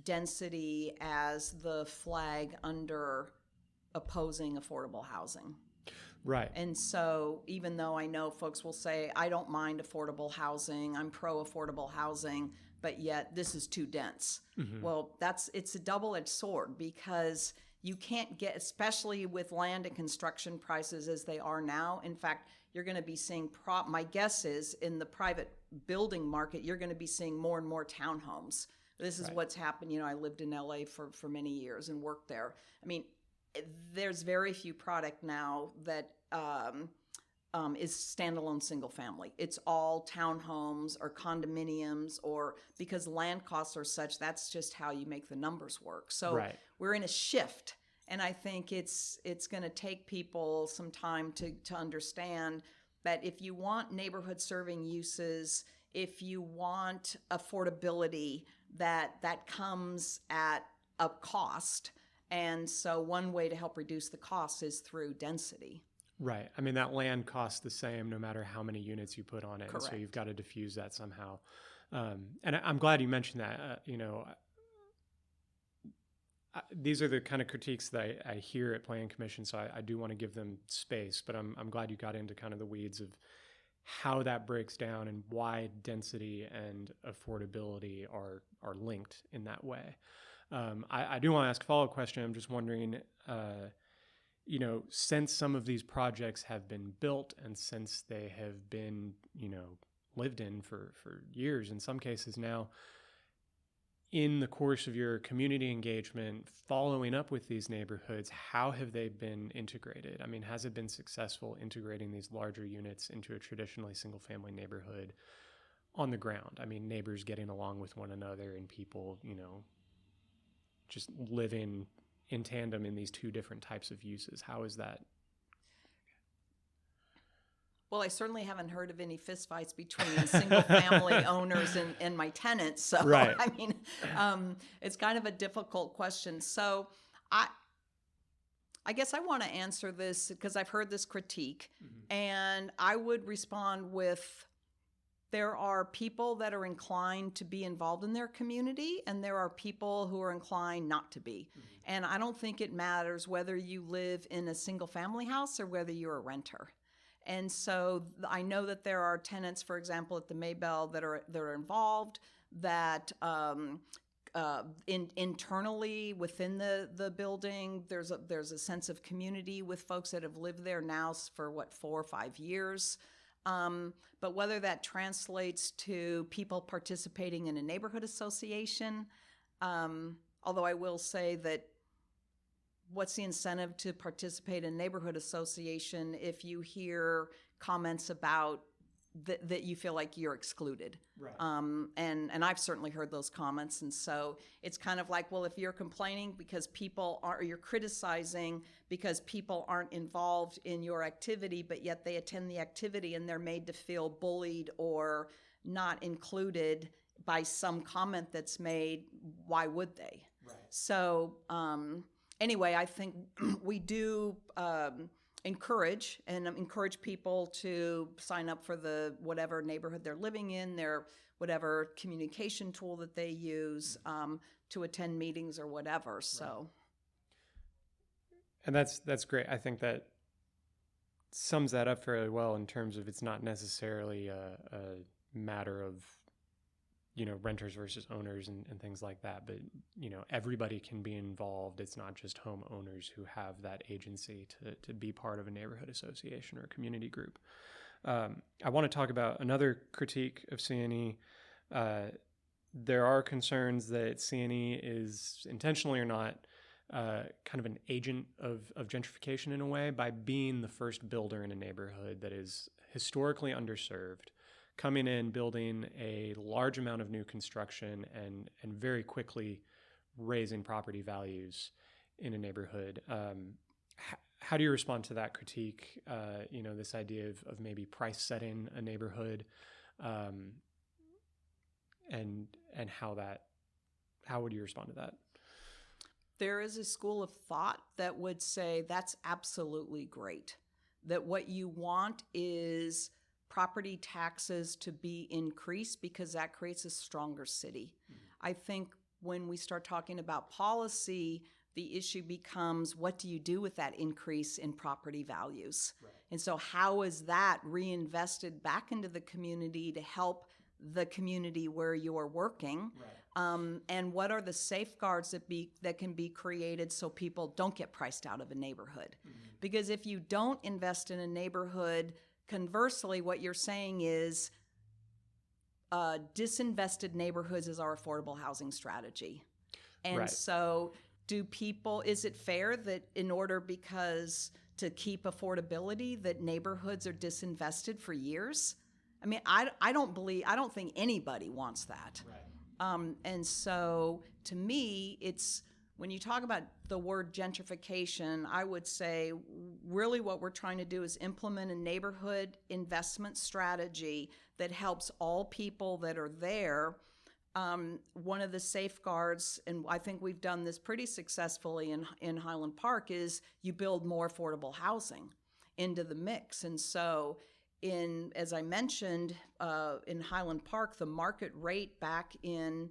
S2: density as the flag under opposing affordable housing.
S1: Right.
S2: And so even though I know folks will say, I don't mind affordable housing, I'm pro-affordable housing, but yet this is too dense. Mm-hmm. Well, it's a double-edged sword, because you can't get, especially with land and construction prices as they are now. In fact, you're going to be seeing, my guess is, in the private building market, you're going to be seeing more and more townhomes. This is what's happened. I lived in LA for many years and worked there. I mean, there's very few product now that is standalone single family. It's all townhomes or condominiums, or because land costs are such, that's just how you make the numbers work. So we're in a shift, and I think it's going to take people some time to understand that if you want neighborhood serving uses, if you want affordability, that comes at a cost. And so one way to help reduce the cost is through density.
S1: Right. I mean, that land costs the same no matter how many units you put on it.
S2: Correct.
S1: So you've got to diffuse that somehow. And I'm glad you mentioned that. These are the kind of critiques that I hear at Planning Commission, so I do want to give them space. But I'm glad you got into kind of the weeds of how that breaks down and why density and affordability are linked in that way. I do want to ask a follow-up question. I'm just wondering, since some of these projects have been built and since they have been, lived in for years, in some cases now, in the course of your community engagement, following up with these neighborhoods, how have they been integrated? I mean, has it been successful integrating these larger units into a traditionally single-family neighborhood on the ground? I mean, neighbors getting along with one another and people, just living in tandem in these two different types of uses. How is that?
S2: Well, I certainly haven't heard of any fistfights between single-family owners and my tenants. So, I mean, it's kind of a difficult question. So I guess I want to answer this because I've heard this critique, and I would respond with, there are people that are inclined to be involved in their community, and there are people who are inclined not to be. Mm-hmm. And I don't think it matters whether you live in a single-family house or whether you're a renter. And so I know that there are tenants, for example, at the Maybelle that are involved, that internally within the building, there's a sense of community with folks that have lived there now for 4 or 5 years. But whether that translates to people participating in a neighborhood association, although I will say that what's the incentive to participate in a neighborhood association if you hear comments about that you feel like you're excluded?
S1: Right.
S2: And I've certainly heard those comments. And so it's kind of like, well, if you're complaining because people are, or you're criticizing because people aren't involved in your activity, but yet they attend the activity and they're made to feel bullied or not included by some comment that's made, why would they?
S1: Right.
S2: So anyway, I think we do encourage people to sign up for the whatever neighborhood they're living in, their whatever communication tool that they use to attend meetings or whatever. So,
S1: and that's great. I think that sums that up fairly well in terms of it's not necessarily a matter of renters versus owners and things like that, but everybody can be involved. It's not just homeowners who have that agency to be part of a neighborhood association or a community group. I want to talk about another critique of CNE. There are concerns that CNE is intentionally or not kind of an agent of gentrification in a way by being the first builder in a neighborhood that is historically underserved, coming in, building a large amount of new construction and very quickly raising property values in a neighborhood. how do you respond to that critique? This idea of maybe price setting a neighborhood, and how would you respond to that?
S2: There is a school of thought that would say that's absolutely great. That what you want is property taxes to be increased because that creates a stronger city. I think when we start talking about policy, the issue becomes, what do you do with that increase in property values? Right. And so how is that reinvested back into the community to help the community where you're working? Right. And what are the safeguards that can be created so people don't get priced out of a neighborhood? Mm-hmm. Because if you don't invest in a neighborhood, conversely, what you're saying is disinvested neighborhoods is our affordable housing strategy. And right. So is it fair that in order to keep affordability that neighborhoods are disinvested for years? I mean, I don't think anybody wants that. Right. And so to me, it's, when you talk about the word gentrification, I would say really what we're trying to do is implement a neighborhood investment strategy that helps all people that are there. One of the safeguards, and I think we've done this pretty successfully in Highland Park, is you build more affordable housing into the mix. And so as I mentioned, in Highland Park, the market rate back in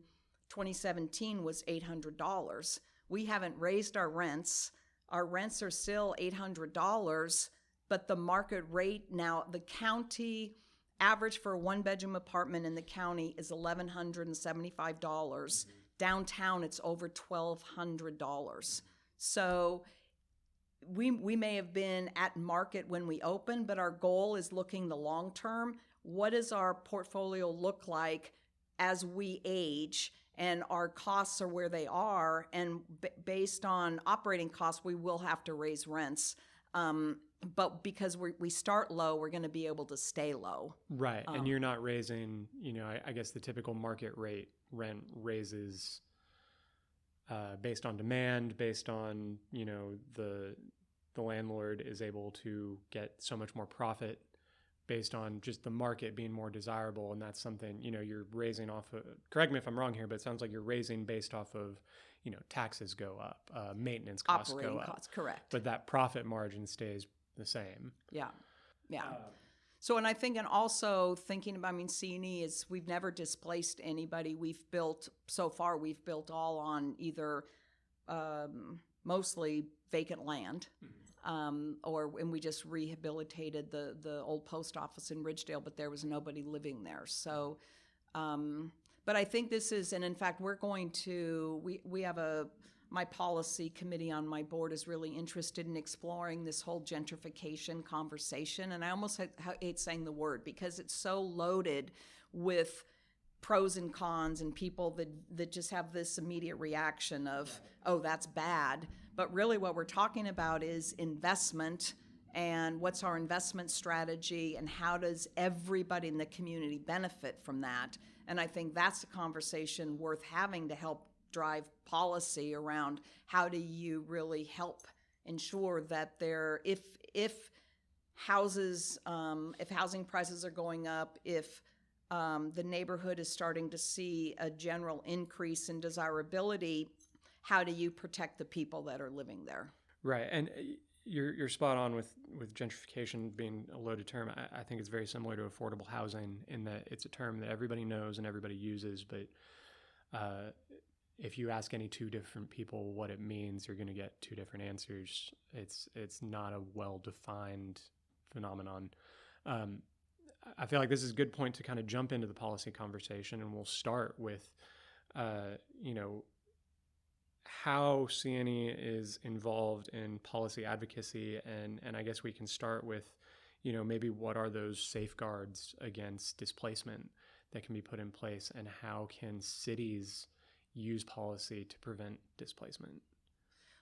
S2: 2017 was $800. We haven't raised our rents. Our rents are still $800, but the market rate now, the county average for a one-bedroom apartment in the county is $1,175. Mm-hmm. Downtown, it's over $1,200. So we may have been at market when we opened, but our goal is looking the long term. What does our portfolio look like as we age and our costs are where they are? And based on operating costs, we will have to raise rents. But because we start low, we're going to be able to stay low.
S1: Right. And you're not raising, I guess the typical market rate rent raises based on demand, based on, the landlord is able to get so much more profit based on just the market being more desirable. And that's something, you're raising off of, correct me if I'm wrong here, but it sounds like you're raising based off of, taxes go up, maintenance costs
S2: operating
S1: go up.
S2: Costs, correct.
S1: But that profit margin stays the same. Yeah.
S2: Yeah. So, and I think, and also thinking about, CNE is, we've never displaced anybody. We've built all on either mostly vacant land, and we just rehabilitated the old post office in Ridgedale, but there was nobody living there. So, but I think this is, and in fact, we're going to, we have my policy committee on my board is really interested in exploring this whole gentrification conversation. And I almost hate saying the word because it's so loaded with pros and cons and people that just have this immediate reaction of, oh, that's bad. But really what we're talking about is investment and what's our investment strategy and how does everybody in the community benefit from that. And I think that's a conversation worth having to help drive policy around how do you really help ensure that if housing prices are going up, if the neighborhood is starting to see a general increase in desirability, how do you protect the people that are living there?
S1: Right, and you're spot on with gentrification being a loaded term. I think it's very similar to affordable housing in that it's a term that everybody knows and everybody uses, but if you ask any two different people what it means, you're going to get two different answers. It's not a well-defined phenomenon. I feel like this is a good point to kind of jump into the policy conversation, and we'll start with, how CNE is involved in policy advocacy, and I guess we can start with, maybe what are those safeguards against displacement that can be put in place, and how can cities use policy to prevent displacement?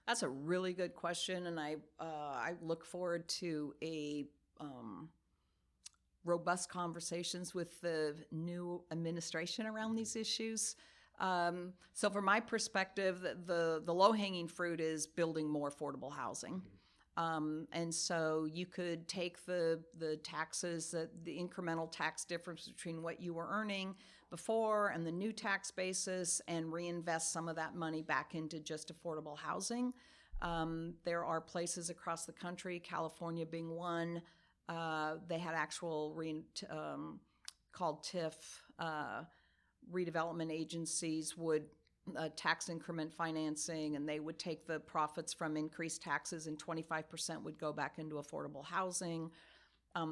S2: That's a really good question, and I look forward to a robust conversations with the new administration around these issues. So from my perspective, the low-hanging fruit is building more affordable housing. And so you could take the taxes, the incremental tax difference between what you were earning before and the new tax basis, and reinvest some of that money back into just affordable housing. There are places across the country, California being one, they had actual called TIF redevelopment agencies would tax increment financing, and they would take the profits from increased taxes, and 25% would go back into affordable housing.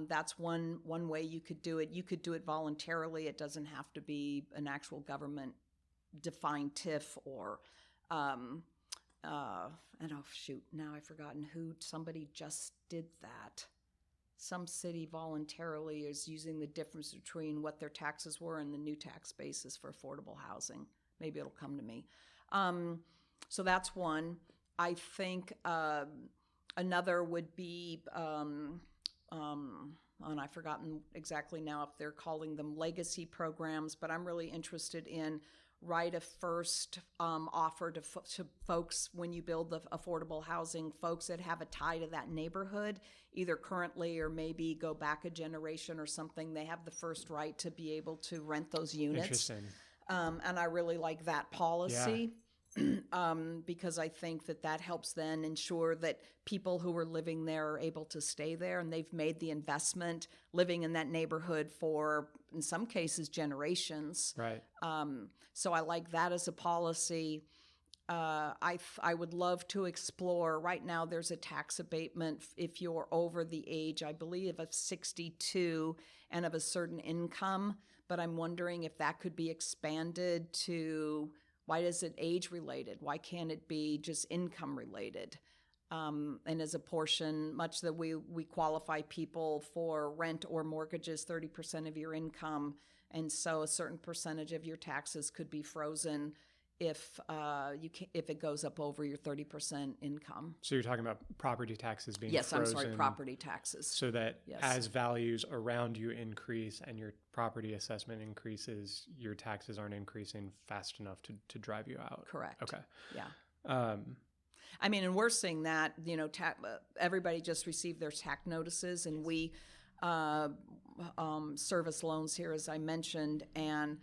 S2: That's one way you could do it. You could do it voluntarily. It doesn't have to be an actual government defined TIF or and oh shoot, now I've forgotten who. Somebody just did that. Some city voluntarily is using the difference between what their taxes were and the new tax basis for affordable housing. Maybe it'll come to me. So that's one. I think another would be, and I've forgotten exactly now if they're calling them legacy programs, but I'm really interested in right of first offer to folks when you build the affordable housing, folks that have a tie to that neighborhood, either currently or maybe go back a generation or something. They have the first right to be able to rent those units.
S1: Interesting.
S2: And I really like that policy. Because I think that helps then ensure that people who are living there are able to stay there, and they've made the investment living in that neighborhood for, in some cases, generations.
S1: Right.
S2: So I like that as a policy. I would love to explore. Right now, there's a tax abatement if you're over the age, I believe, of 62 and of a certain income. But I'm wondering if that could be expanded to, why is it age related? Why can't it be just income related? And as a portion, much that we qualify people for rent or mortgages, 30% of your income. And so a certain percentage of your taxes could be frozen if it goes up over your 30% income.
S1: So you're talking about property taxes being
S2: frozen? Yes, I'm sorry, property taxes.
S1: So that as values around you increase and your property assessment increases, your taxes aren't increasing fast enough to drive you out.
S2: Correct.
S1: Okay.
S2: Yeah. I mean, and we're seeing that, everybody just received their tax notices, and we service loans here, as I mentioned, and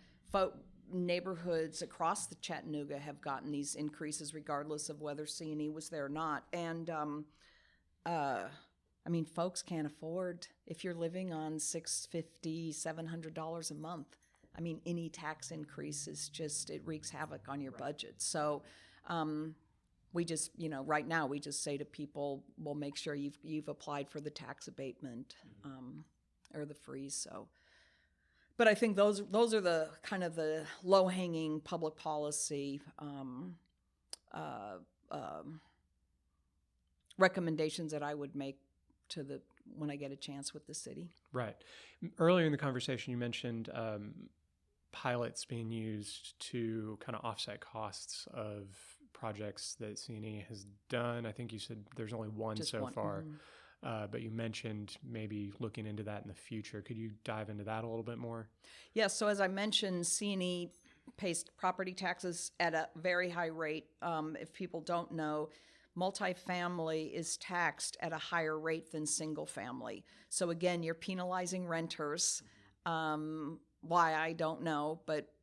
S2: neighborhoods across the Chattanooga have gotten these increases regardless of whether CNE was there or not. And I mean, folks can't afford, if you're living on $650, $700 a month, I mean, any tax increase is just, it wreaks havoc on your budget. So we just, right now we just say to people, we'll make sure you've applied for the tax abatement or the freeze. So. But I think those are the kind of the low-hanging public policy recommendations that I would make when I get a chance with the city. Right.
S1: Earlier in the conversation, you mentioned pilots being used to kind of offset costs of projects that CNE has done. I think you said there's only one
S2: Just
S1: so
S2: one.
S1: far.
S2: Mm-hmm.
S1: But you mentioned maybe looking into that in the future. Could you dive into that a little bit more?
S2: Yeah, so as I mentioned, CNE pays property taxes at a very high rate. If people don't know, multifamily is taxed at a higher rate than single family. So again, you're penalizing renters. Why, I don't know, but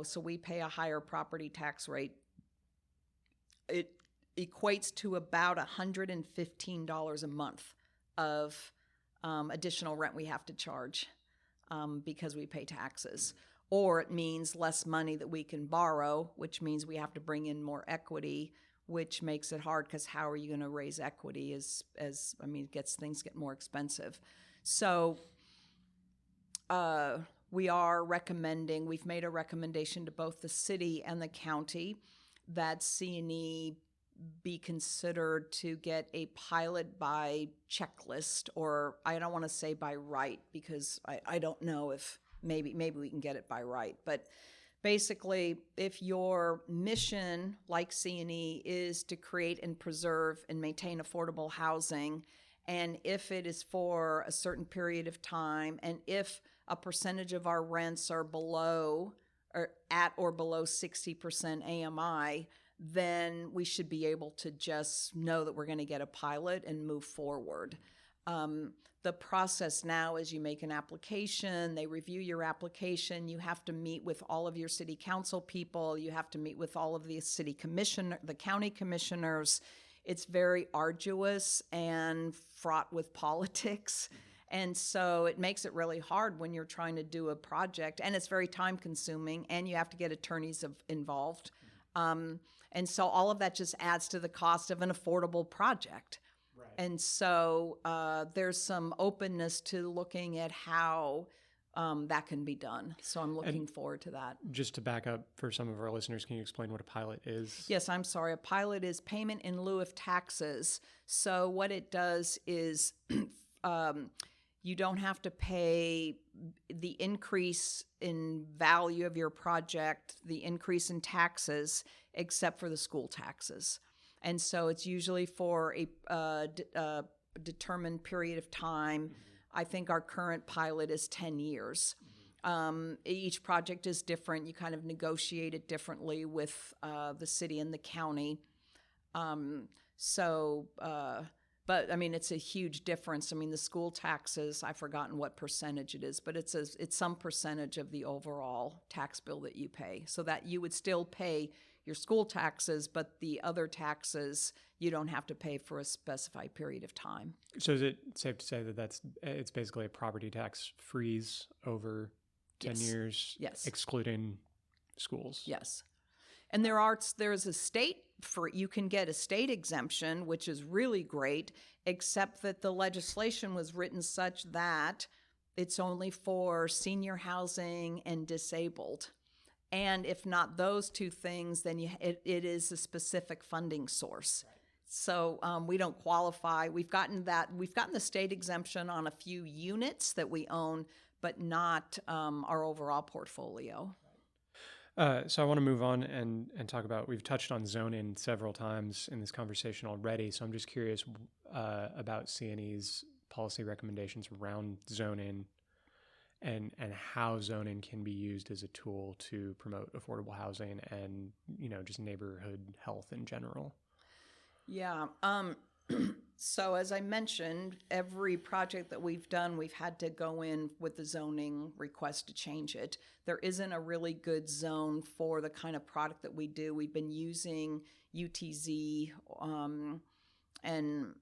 S2: so we pay a higher property tax rate. It equates to about $115 a month of additional rent we have to charge because we pay taxes. Or it means less money that we can borrow, which means we have to bring in more equity, which makes it hard because how are you going to raise equity things get more expensive. So we've made a recommendation to both the city and the county that CNE be considered to get a pilot by checklist, or I don't want to say by right because I don't know if maybe we can get it by right. But basically, if your mission, like CNE, is to create and preserve and maintain affordable housing, and if it is for a certain period of time, and if a percentage of our rents are below or at or below 60% AMI, then we should be able to just know that we're going to get a pilot and move forward. The process now is you make an application, they review your application, you have to meet with all of your city council people, you have to meet with all of the the county commissioners. It's very arduous and fraught with politics. And so it makes it really hard when you're trying to do a project, and it's very time consuming, and you have to get attorneys involved. And so all of that just adds to the cost of an affordable project. Right. And so there's some openness to looking at how that can be done. So I'm looking forward to that. Just
S1: to back up for some of our listeners, can you explain what a pilot is?
S2: Yes, I'm sorry. A pilot is payment in lieu of taxes. So what it does is you don't have to pay the increase in value of your project, the increase in taxes, except for the school taxes. And so it's usually for a determined period of time. Mm-hmm. I think our current pilot is 10 years. Mm-hmm. Each project is different. You kind of negotiate it differently with the city and the county. But I mean, it's a huge difference. I mean, the school taxes, I've forgotten what percentage it is, but it's some percentage of the overall tax bill that you pay. So that you would still pay your school taxes, but the other taxes you don't have to pay for a specified period of time.
S1: So is it safe to say that it's basically a property tax freeze over 10
S2: Yes.
S1: years,
S2: Yes.
S1: excluding schools?
S2: Yes. And there's a state you can get a state exemption, which is really great, except that the legislation was written such that it's only for senior housing and disabled. And if not those two things, then it is a specific funding source. Right. So we don't qualify. We've gotten the state exemption on a few units that we own, but not our overall portfolio.
S1: So I want to move on and talk about, we've touched on zoning several times in this conversation already, so I'm just curious about CNE's policy recommendations around zoning and how zoning can be used as a tool to promote affordable housing and, just neighborhood health in general.
S2: Yeah. So as I mentioned, every project that we've done, we've had to go in with the zoning request to change it. There isn't a really good zone for the kind of product that we do. We've been using UTZ, and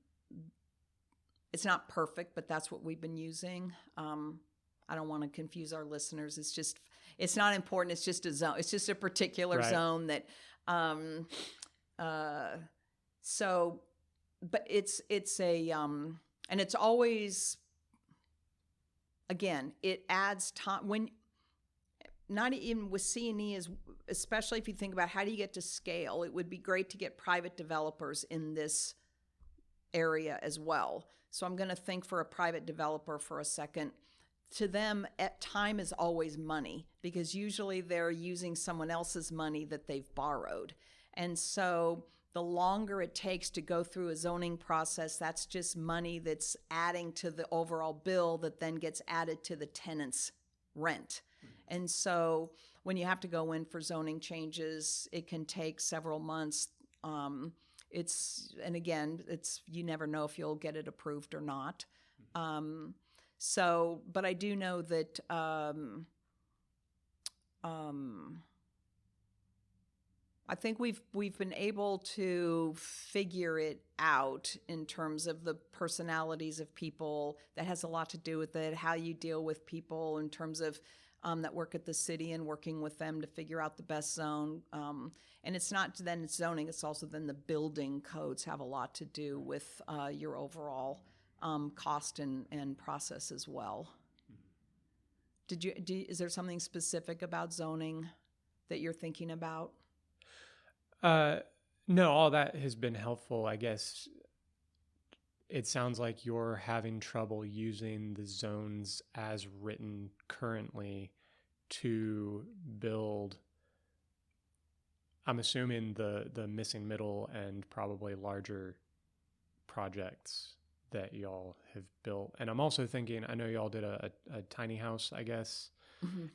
S2: it's not perfect, but that's what we've been using. I don't want to confuse our listeners. It's not important. It's just a zone. It's just a particular
S1: right.
S2: zone that, but it's a and it's always, again, it adds time when not even with CNE, especially if you think about how do you get to scale. It would be great to get private developers in this area as well. So I'm going to think for a private developer for a second. To them, time is always money because usually they're using someone else's money that they've borrowed. And so the longer it takes to go through a zoning process, that's just money that's adding to the overall bill that then gets added to the tenant's rent. Mm-hmm. And so when you have to go in for zoning changes, it can take several months. You never know if you'll get it approved or not. Mm-hmm. But I do know that I think we've been able to figure it out in terms of the personalities of people. That has a lot to do with it, how you deal with people in terms of that work at the city and working with them to figure out the best zone. And it's not then it's zoning, it's also then the building codes have a lot to do with your overall cost and process as well. Is there something specific about zoning that you're thinking about?
S1: No, all that has been helpful. I guess it sounds like you're having trouble using the zones as written currently to build, I'm assuming, the missing middle and probably larger projects that y'all have built. And I'm also thinking, I know y'all did a tiny house, I guess,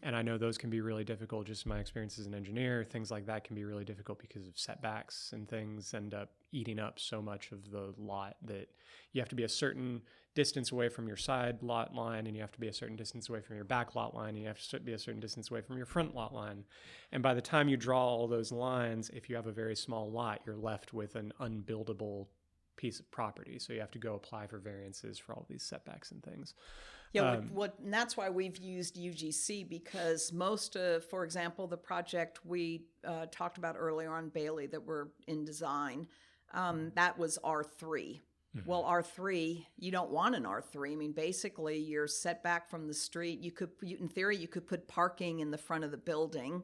S1: And I know those can be really difficult. Just my experience as an engineer, things like that can be really difficult because of setbacks, and things end up eating up so much of the lot that you have to be a certain distance away from your side lot line, and you have to be a certain distance away from your back lot line, and you have to be a certain distance away from your front lot line. And by the time you draw all those lines, if you have a very small lot, you're left with an unbuildable piece of property. So you have to go apply for variances for all these setbacks and things.
S2: Yeah, and that's why we've used UGC, because most of, for example, the project we talked about earlier on Bailey that we're in design, that was R3. Well, R3, you don't want an R3. I mean, basically, you're set back from the street. In theory, you could put parking in the front of the building.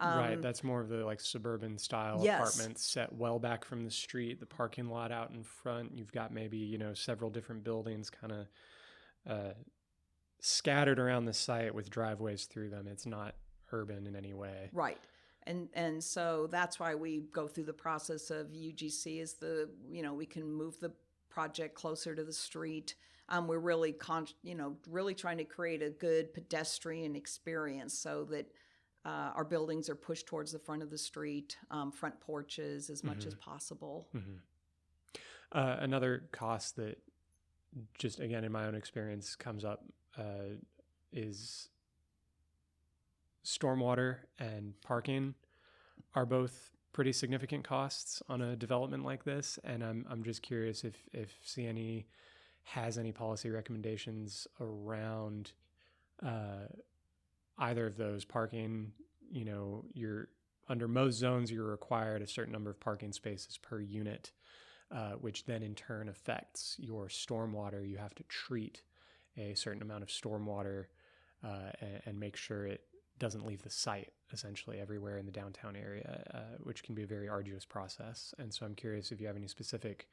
S1: Right, that's more of the like suburban style apartments set well back from the street, the parking lot out in front. You've got maybe, several different buildings kind of scattered around the site with driveways through them. It's not urban in any way.
S2: Right. And so that's why we go through the process of UGC is we can move the project closer to the street. We're really, really trying to create a good pedestrian experience so that our buildings are pushed towards the front of the street, front porches as much as possible.
S1: Another cost that just, again, in my own experience comes up is stormwater and parking are both pretty significant costs on a development like this. And I'm just curious if CNE has any policy recommendations around either of those. Parking, you're under most zones, you're required a certain number of parking spaces per unit, which then in turn affects your stormwater. You have to treat a certain amount of stormwater and make sure it doesn't leave the site essentially everywhere in the downtown area, which can be a very arduous process. And so I'm curious if you have any specific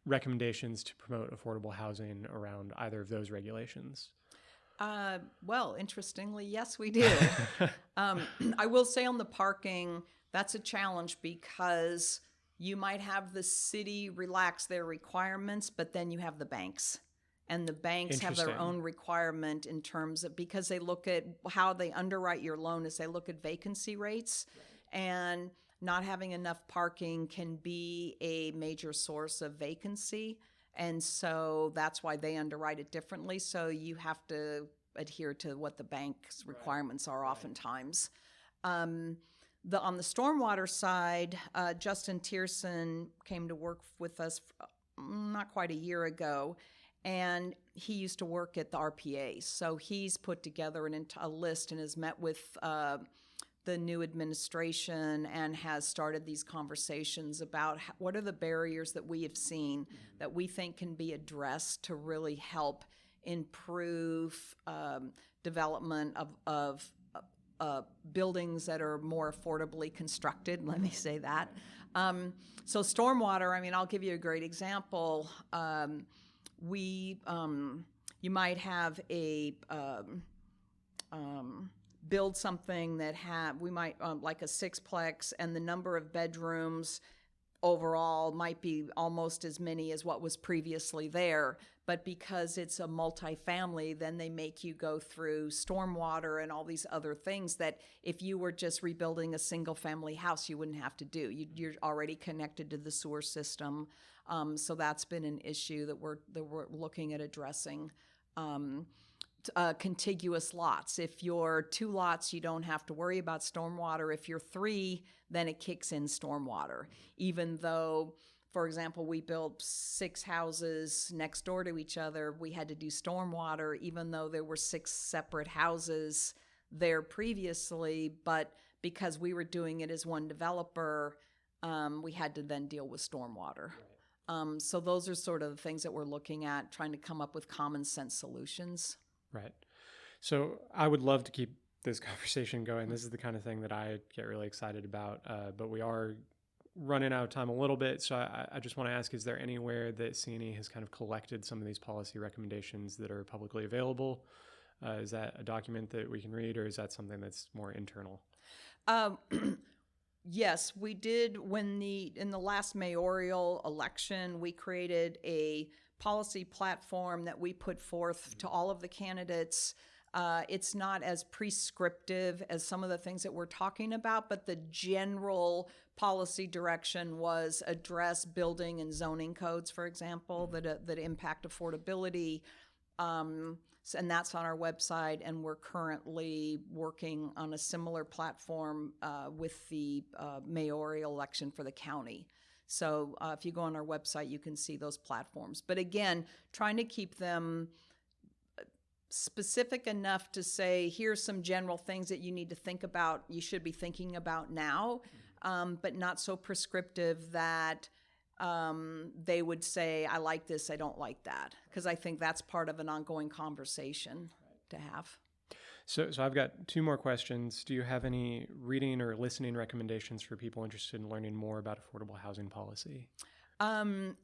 S1: recommendations to promote affordable housing around either of those regulations.
S2: Well, interestingly, yes, we do. I will say on the parking, that's a challenge because you might have the city relax their requirements, but then you have the banks. And the banks have their own requirement in terms of, because they look at how they underwrite your loan is they look at vacancy rates. Right. And not having enough parking can be a major source of vacancy. And so that's why they underwrite it differently. So you have to adhere to what the bank's requirements are oftentimes. On the stormwater side, Justin Tierson came to work with us not quite a year ago. And he used to work at the RPA. So he's put together a list and has met with the new administration and has started these conversations about what are the barriers that we have seen that we think can be addressed to really help improve development of buildings that are more affordably constructed, let me say that. So stormwater, I'll give you a great example. You might have a build something that we might like a sixplex, and the number of bedrooms overall might be almost as many as what was previously there. But because it's a multifamily, then they make you go through stormwater and all these other things that if you were just rebuilding a single family house, you wouldn't have to do. You're already connected to the sewer system. So that's been an issue that we're looking at addressing. Contiguous lots. If you're 2 lots, you don't have to worry about stormwater. If you're 3, then it kicks in stormwater. Even though, for example, we built 6 houses next door to each other, we had to do stormwater, even though there were 6 separate houses there previously. But because we were doing it as one developer, we had to then deal with stormwater. Right. So those are sort of the things that we're looking at, trying to come up with common sense solutions.
S1: Right. So I would love to keep this conversation going. This is the kind of thing that I get really excited about, but we are running out of time a little bit. So I just want to ask, is there anywhere that CNE has kind of collected some of these policy recommendations that are publicly available? Is that a document that we can read, or is that something that's more internal?
S2: Yes, we did. In the last mayoral election, we created a policy platform that we put forth to all of the candidates It's not as prescriptive as some of the things that we're talking about, but the general policy direction was address building and zoning codes, for example, that impact affordability. And that's on our website, and we're currently working on a similar platform with the mayoral election for the county. So if you go on our website, you can see those platforms. But again, trying to keep them specific enough to say, here's some general things that you need to think about, you should be thinking about now, but not so prescriptive that they would say, I like this, I don't like that. Because I think that's part of an ongoing conversation to have.
S1: So I've got two more questions. Do you have any reading or listening recommendations for people interested in learning more about affordable housing policy?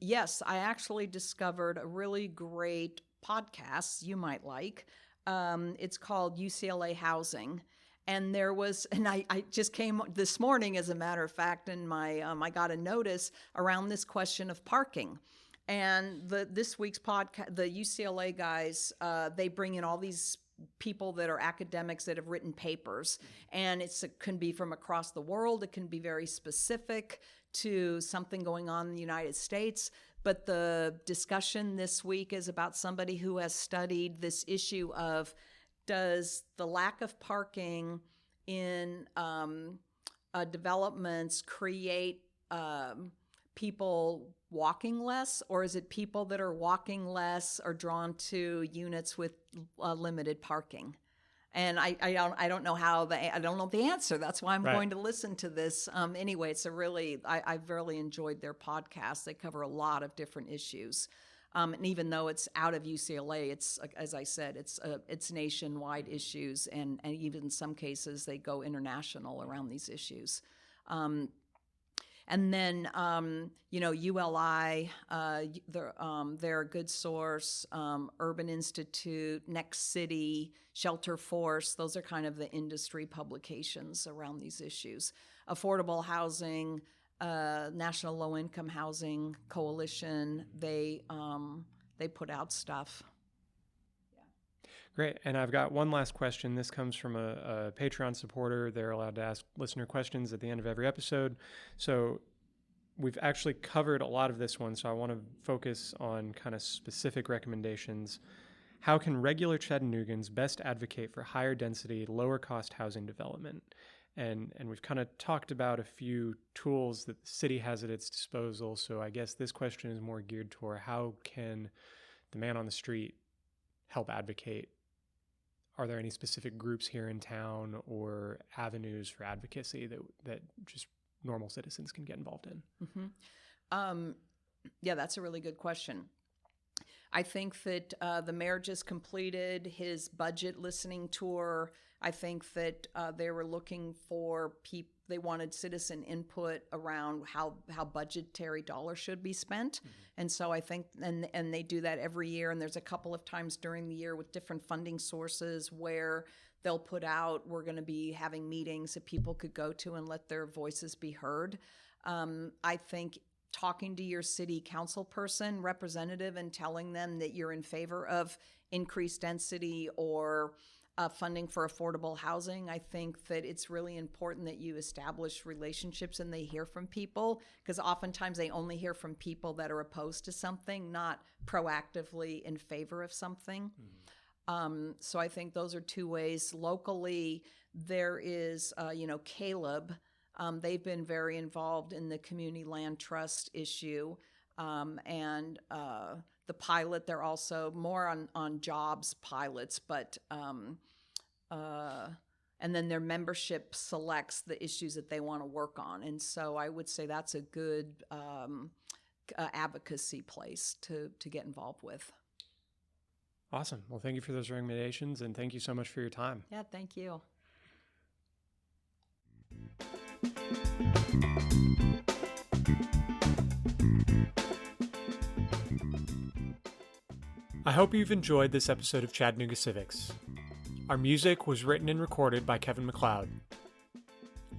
S2: Yes, I actually discovered a really great podcast you might like. It's called UCLA Housing. And I just came this morning, as a matter of fact, and I got a notice around this question of parking. And this week's podcast, the UCLA guys, they bring in all these people that are academics that have written papers. And it can be from across the world. It can be very specific to something going on in the United States. But the discussion this week is about somebody who has studied this issue of, does the lack of parking in developments create people walking less, or is it people that are walking less are drawn to units with limited parking? And I don't know I don't know the answer. That's why I'm going to listen to this. Anyway, I've really enjoyed their podcast. They cover a lot of different issues. And even though it's out of UCLA, it's, as I said, it's nationwide issues, and even in some cases they go international around these issues. And then, ULI, they're a good source. Urban Institute, Next City, Shelter Force, those are kind of the industry publications around these issues. Affordable housing, National Low Income Housing Coalition, they put out stuff.
S1: Great. And I've got one last question. This comes from a Patreon supporter. They're allowed to ask listener questions at the end of every episode. So we've actually covered a lot of this one, so I want to focus on kind of specific recommendations. How can regular Chattanoogans best advocate for higher density, lower cost housing development? And we've kind of talked about a few tools that the city has at its disposal. So I guess this question is more geared toward, how can the man on the street help advocate? Are there any specific groups here in town or avenues for advocacy that just normal citizens can get involved in?
S2: Mm-hmm. Yeah, that's a really good question. I think that the mayor just completed his budget listening tour. I think that they were looking for they wanted citizen input around how budgetary dollars should be spent. Mm-hmm. And so I think, and they do that every year, and there's a couple of times during the year with different funding sources where they'll put out, we're going to be having meetings that people could go to and let their voices be heard. I think talking to your city council person, representative, and telling them that you're in favor of increased density or funding for affordable housing. I think that it's really important that you establish relationships and they hear from people, because oftentimes they only hear from people that are opposed to something, not proactively in favor of something. Mm-hmm. So I think those are two ways. Locally, there is, Caleb. They've been very involved in the community land trust issue, and the pilot. They're also more on jobs pilots, but and then their membership selects the issues that they want to work on. And so I would say that's a good advocacy place to get involved with.
S1: Awesome. Well, thank you for those recommendations, and thank you so much for your time.
S2: Yeah, thank you.
S1: I hope you've enjoyed this episode of Chattanooga Civics. Our music was written and recorded by Kevin MacLeod.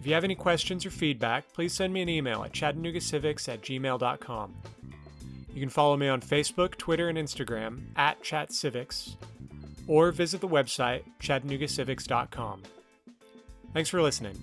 S1: If you have any questions or feedback, please send me an email at chattanoogacivics@gmail.com. You can follow me on Facebook, Twitter, and Instagram @ChatCivics, or visit the website chattanoogacivics.com. Thanks for listening.